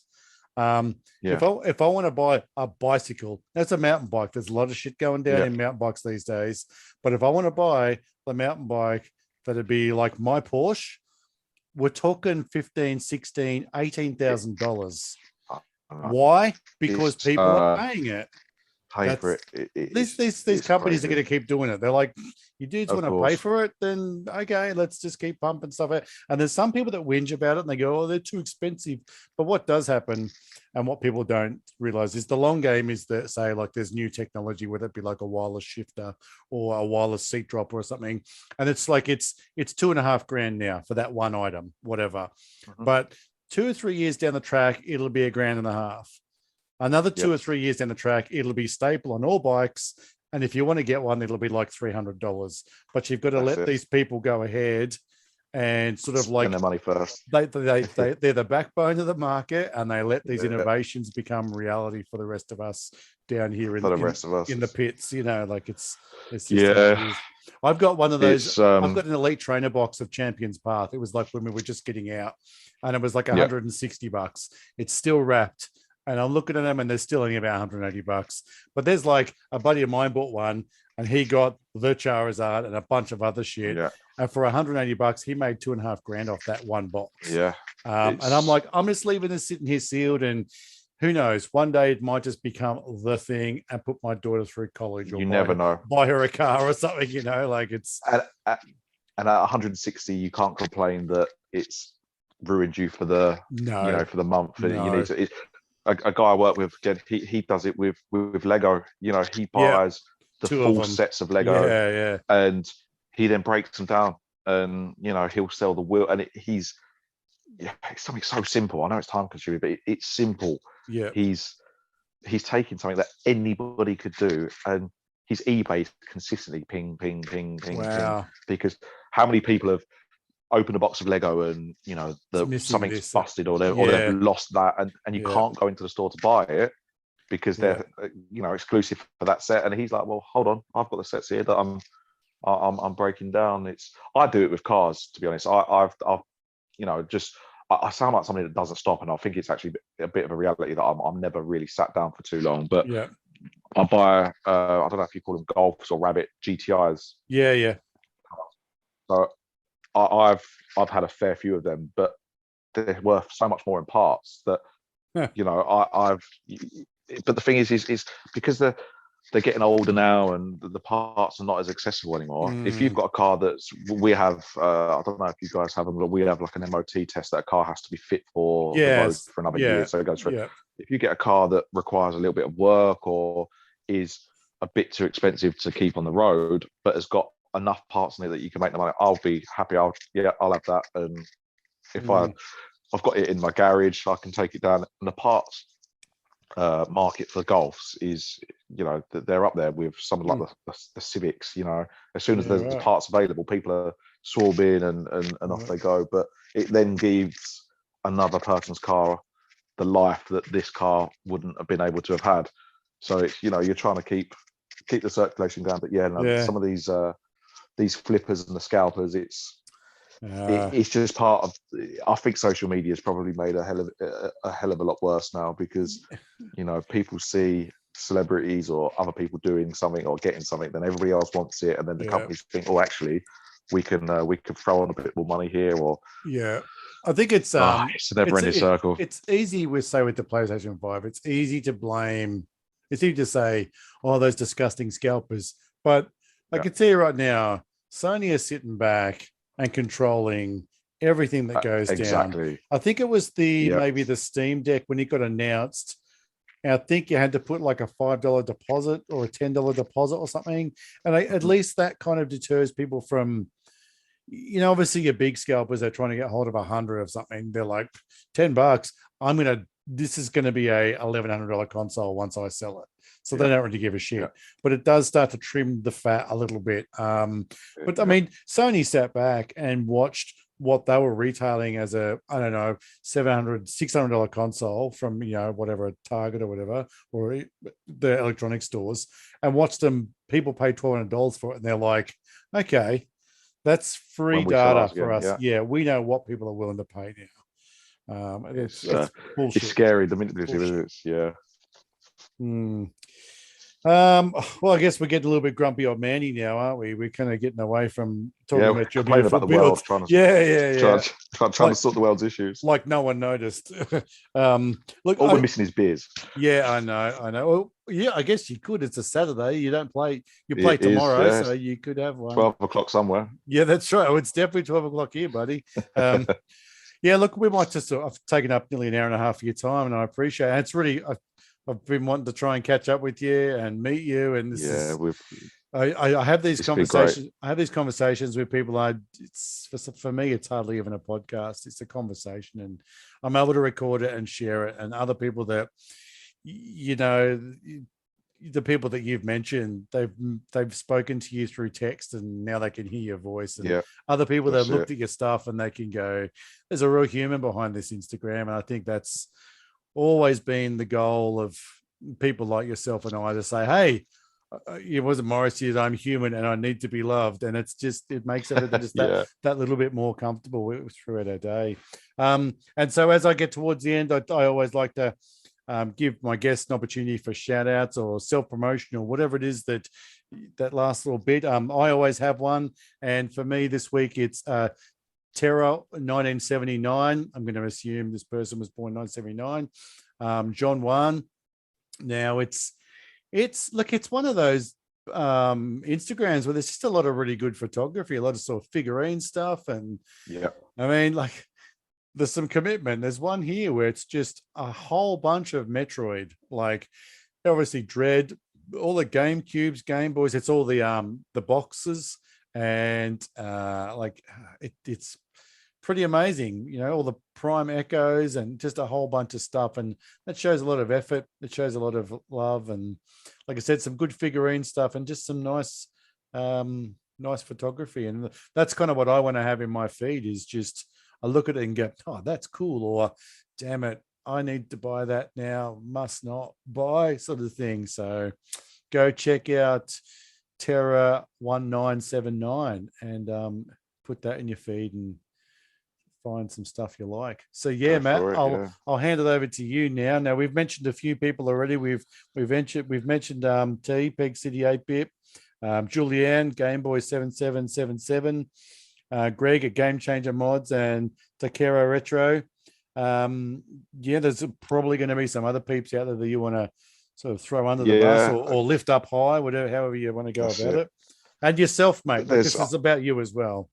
If I want to buy a bicycle, that's a mountain bike. There's a lot of shit going down in mountain bikes these days. But if I want to buy the mountain bike that'd be like my Porsche, we're talking $15,000, $16,000, $18,000. Why? Because people are paying it. For it. These companies crazy. are going to keep doing it. They're like, you dudes want to pay for it, then okay, let's just keep pumping stuff out. And there's some people that whinge about it and they go, oh, they're too expensive. But what does happen, and what people don't realize, is the long game is that, say, like there's new technology, whether it be like a wireless shifter or a wireless seat dropper or something, and it's like it's 2.5 grand now for that one item, whatever. But 2 or 3 years down the track, it'll be $1.5 grand. Another 2 or 3 years down the track, it'll be staple on all bikes. And if you want to get one, it'll be like $300. But you've got to let these people go ahead and sort of Spend like their money first. they're the backbone of the market, and they let these innovations become reality for the rest of us down here For the rest of us. in the pits. You know, like it's just Yeah. how it is. I've got one of those. It's, I've got an elite trainer box of Champions Path. It was like when we were just getting out, and it was like $160. It's still wrapped. And I'm looking at them, and they're still only about $180. But there's like a buddy of mine bought one, and he got the Charizard and a bunch of other shit. Yeah. And for $180, he made $2.5 grand off that one box. Yeah. And I'm like, I'm just leaving this sitting here sealed, and who knows? One day it might just become the thing and put my daughter through college, or you never know. Buy her a car or something. You know, like it's. And at 160, you can't complain that it's ruined you for the for the month. No. You need to. A guy I work with, again, he does it with Lego. You know, he buys the full sets of Lego, and he then breaks them down, and you know, he'll sell the wheel, and it's something so simple. I know it's time consuming, but it's simple. Yeah, he's taking something that anybody could do, and his eBay consistently ping, ping, because how many people have open a box of Lego and you know something's busted or they've lost that, and you can't go into the store to buy it because they're exclusive for that set. And he's like, well, hold on, I've got the sets here that I'm breaking down. I do it with cars, to be honest. I've I sound like somebody that doesn't stop, and I think it's actually a bit of a reality that I'm never really sat down for too long. But I buy I don't know if you call them Golfs or Rabbit GTIs. So I've had a fair few of them, but they're worth so much more in parts that you know I've. But the thing is because they're getting older now, and the parts are not as accessible anymore. If you've got a car we have, I don't know if you guys have them, but we have like an MOT test that a car has to be fit for the road for another year. So it goes through. If you get a car that requires a little bit of work or is a bit too expensive to keep on the road, but has got enough parts in it that you can make the money, I'll be happy. I'll have that. And if I've got it in my garage, I can take it down. And the parts market for Golfs is, you know, they're up there with some like the Civics. You know, as soon as there's parts available, people are swarming and off they go. But it then gives another person's car the life that this car wouldn't have been able to have had. So it's, you know, you're trying to keep the circulation going. But some of these flippers and the scalpers, it's just part of. I think social media has probably made a hell of a lot worse now, because you know, people see celebrities or other people doing something or getting something, then everybody else wants it, and then the companies think, oh, actually we can throw on a bit more money here. Or I think it's a never-ending circle. It's easy with the PlayStation 5. It's easy to blame. It's easy to say, oh, those disgusting scalpers, but I can tell you right now, Sony is sitting back and controlling everything that goes down. I think it was maybe the Steam Deck when it got announced. I think you had to put like a $5 deposit or a $10 deposit or something. And at least that kind of deters people from, you know, obviously your big scalpers are trying to get hold of 100 of something. They're like, $10. This is going to be a $1,100 console once I sell it. So they don't really give a shit, but it does start to trim the fat a little bit. But I mean, Sony sat back and watched what they were retailing as a, I don't know, $700, $600 console from, you know, whatever, Target or whatever, or the electronic stores, and watched people pay $1,200 for it. And they're like, okay, that's free data for us. Yeah, we know what people are willing to pay now. It's bullshit. It's scary the minute they do it. Well, I guess we're getting a little bit grumpy old Manny now, aren't we? We're kind of getting away from talking about your beautiful about the world, trying to sort the world's issues. Like no one noticed. Look, all we're missing is beers. Yeah, I know. Well, yeah, I guess you could. It's a Saturday. You don't play. You play tomorrow, so you could have one. 12 o'clock somewhere. Yeah, that's right. Oh, it's definitely 12 o'clock here, buddy. Yeah, look, we might just. I've taken up nearly an hour and a half of your time, and I appreciate it. It's really. I've been wanting to try and catch up with you and meet you, and this is. I have these conversations. I have these conversations with people. It's for me, it's hardly even a podcast. It's a conversation, and I'm able to record it and share it. And other people that, you know, the people that you've mentioned, they've spoken to you through text, and now they can hear your voice. And other people that have looked at your stuff and they can go, there's a real human behind this Instagram. And I think that's always been the goal of people like yourself and I, to say, hey, it wasn't Morrissey, I'm human and I need to be loved. And it makes everything just that little bit more comfortable throughout our day. And so as I get towards the end, I always like to give my guests an opportunity for shout outs or self-promotion or whatever it is that last little bit. I always have one. And for me this week, it's Terra 1979. I'm going to assume this person was born 1979. John Wan. Now it's one of those Instagrams where there's just a lot of really good photography, a lot of sort of figurine stuff. And I mean, like, there's some commitment. There's one here where it's just a whole bunch of Metroid, like obviously Dread, all the GameCubes, Game Boys. It's all the boxes, and it's pretty amazing. You know, all the Prime Echoes and just a whole bunch of stuff, and that shows a lot of effort. It shows a lot of love, and like I said, some good figurine stuff, and just some nice photography. And that's kind of what I want to have in my feed, is just I look at it and go, oh, that's cool, or damn it, I need to buy that now, must not buy, sort of thing. So go check out Terra 1979 and put that in your feed and find some stuff you like. So Matt, I'll hand it over to you now. Now we've mentioned a few people already. We've mentioned T, Peg City 8-bit, Julianne, Gameboy 7777, Greg at Game Changer Mods, and Takezo Retro. There's probably going to be some other peeps out there that you want to sort of throw under the bus or lift up high, whatever, however you want to go about it. And yourself, mate. This is about you as well.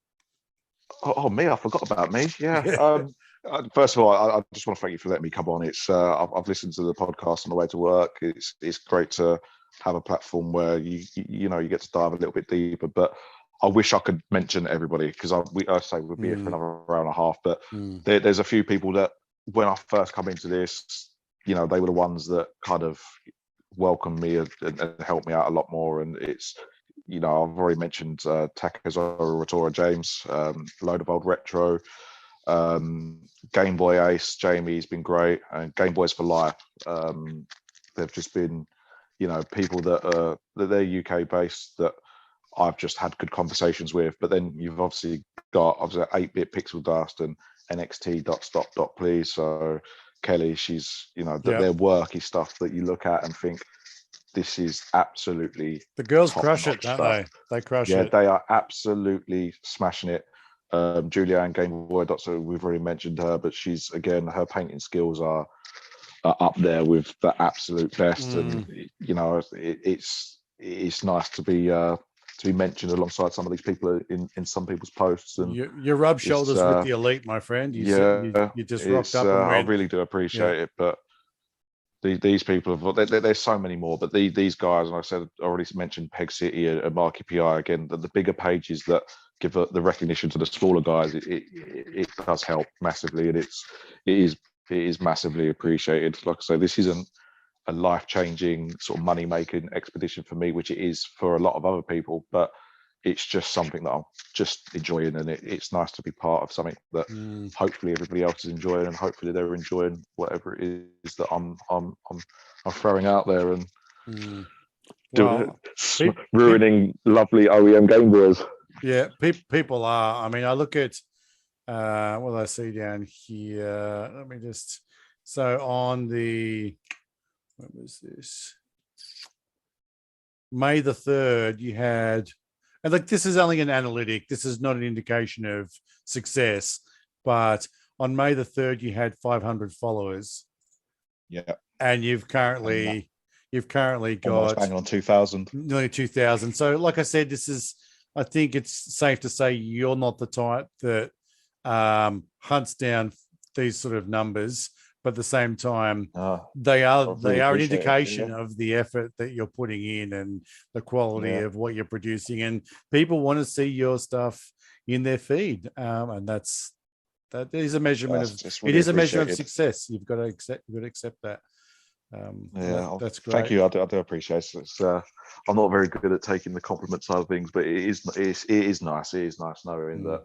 Oh, me! I forgot about me. Yeah. First of all, I just want to thank you for letting me come on. It's I've listened to the podcast on the way to work. It's great to have a platform where you get to dive a little bit deeper. But I wish I could mention everybody, because I say we'll be here for another hour and a half. But there's a few people that when I first come into this, they were the ones that kind of welcomed me and helped me out a lot more. And it's, I've already mentioned Takezo Rotora James, load of old retro, Gameboy Ace, Jamie's been great, and Gameboys for life. They've just been, people that they're UK based that I've just had good conversations with. But then you've obviously got 8-bit Pixel Dust and NXT.stop.please. So Kelly, she's, their work is stuff that you look at and think, this is absolutely, the girls crush it, don't they? They crush it. Yeah, they are absolutely smashing it. Julianne Gameboy, so we've already mentioned her, but she's, again, her painting skills are up there with the absolute best. And it's nice to be mentioned alongside some of these people in some people's posts. And you rub shoulders with the elite, my friend. You just rocked up. And I really do appreciate it, but these people there's so many more. But these guys, and I said, I already mentioned Peg City and Marky PI again. The bigger pages that give the recognition to the smaller guys, it does help massively, and it is massively appreciated. Like I say, this isn't a life-changing sort of money-making expedition for me, which it is for a lot of other people, but it's just something that I'm just enjoying, and it's nice to be part of something that hopefully everybody else is enjoying, and hopefully they're enjoying whatever it is that I'm throwing out there and ruining lovely OEM Game Boys. Yeah, people are. I mean, I look at what I see down here. Let me just. So on the, what was this? May the 3rd, you had. And like, this is only an analytic. This is not an indication of success. But on May the 3rd, you had 500 followers. Yeah. And you've currently got bang on 2,000. Nearly 2,000. So like I said, I think it's safe to say you're not the type that hunts down these sort of numbers. But at the same time, they are an indication of the effort that you're putting in and the quality of what you're producing, and people want to see your stuff in their feed, and that is a measurement of success. You've got to accept that. That's great. Thank you. I do appreciate it. I'm not very good at taking the compliment side of things, but it is nice. It is nice knowing that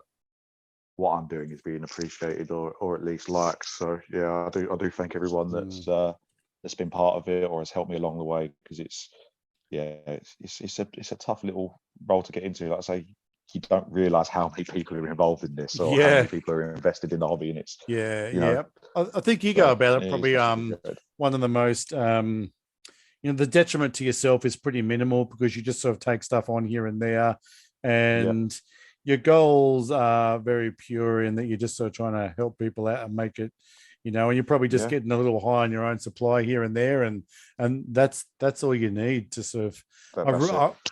what I'm doing is being appreciated or at least liked. So yeah, I do thank everyone that's been part of it or has helped me along the way, because it's a tough little role to get into. Like I say, you don't realize how many people are involved in this or how many people are invested in the hobby, and it's I think you go about it probably one of the most the detriment to yourself is pretty minimal, because you just sort of take stuff on here and there, and your goals are very pure in that you're just sort of trying to help people out and make it, and you're probably just getting a little high on your own supply here and there, and that's all you need to sort of. I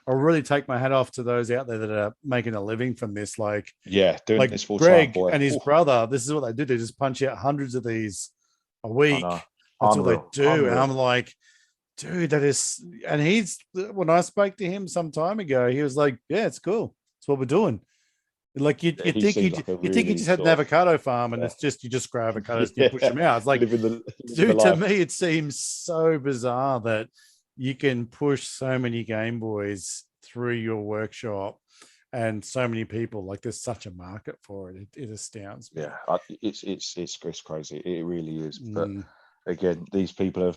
really take my hat off to those out there that are making a living from this, doing this full Greg time, and his brother. This is what they do. They just punch out hundreds of these a week. That's all they do. And I'm like, dude, that is. And when I spoke to him some time ago, he was like, yeah, it's cool. It's what we're doing. Like you think you just had an avocado farm, and it's just you just grow avocados and you push them out. It's like, dude, to me it seems so bizarre that you can push so many Game Boys through your workshop and so many people. Like, there's such a market for it. It astounds me. Yeah, it's crazy. It really is. But again, these people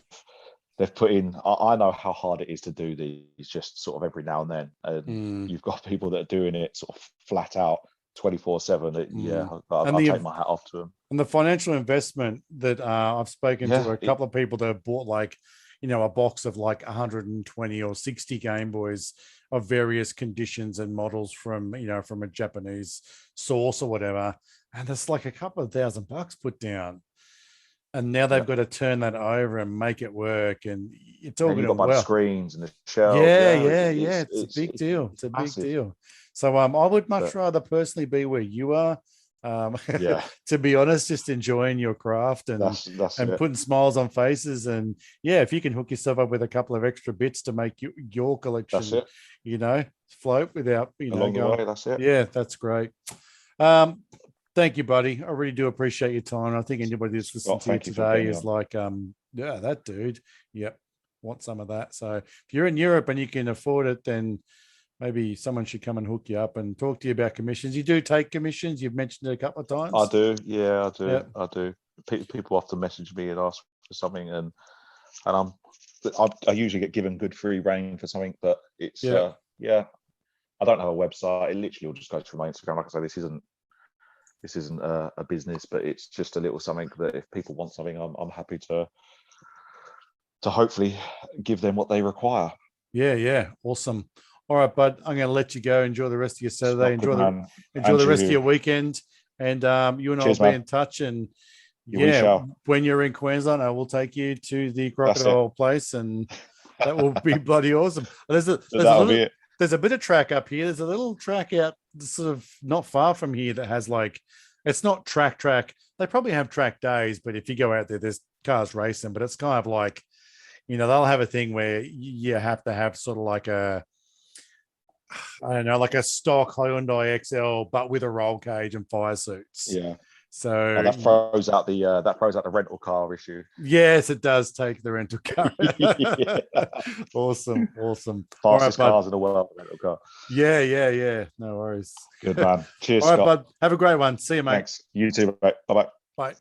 they've put in. I know how hard it is to do these, just sort of every now and then. And you've got people that are doing it sort of flat out 24/7. Yeah, I take my hat off to them. And the financial investment that I've spoken to a couple of people that have bought a box of 120 or 60 Game Boys of various conditions and models from a Japanese source or whatever, and it's like a couple of $1,000 put down. And now they've got to turn that over and make it work, and it's all going to the screens and the shelves. It's a big deal. It's a big deal. So I would much rather personally be where you are. To be honest, just enjoying your craft and putting smiles on faces, and if you can hook yourself up with a couple of extra bits to make your collection, float without along the way. That's it. Yeah, that's great. Thank you, buddy. I really do appreciate your time. I think anybody that's listening to you today is like, that dude. Yep, want some of that. So if you're in Europe and you can afford it, then maybe someone should come and hook you up and talk to you about commissions. You do take commissions. You've mentioned it a couple of times. I do. Yeah, I do. Yep. I do. People often message me and ask for something, and I usually get given good free reign for something, but it's I don't have a website. It literally will just go through my Instagram. Like I say, this isn't a business, but it's just a little something that if people want something, I'm happy to hopefully give them what they require. Yeah, awesome. All right, bud. I'm going to let you go. Enjoy the rest of your Saturday. Enjoy the rest of your weekend. And you and I will be in touch. And when you're in Queensland, I will take you to the crocodile place, and that will be bloody awesome. There's a bit of track up here. There's a little track out sort of not far from here that has it's not track. They probably have track days, but if you go out there, there's cars racing. But it's kind of like, they'll have a thing where you have to have sort of like a stock Hyundai XL, but with a roll cage and fire suits. Yeah. So that throws out the rental car issue. Yes, it does take the rental car. Awesome. Fastest cars in the world, rental car. Yeah. No worries. Good man. Cheers, All right, Scott. bud. Have a great one. See you, mate. Thanks. You too, mate. Bye-bye. Bye.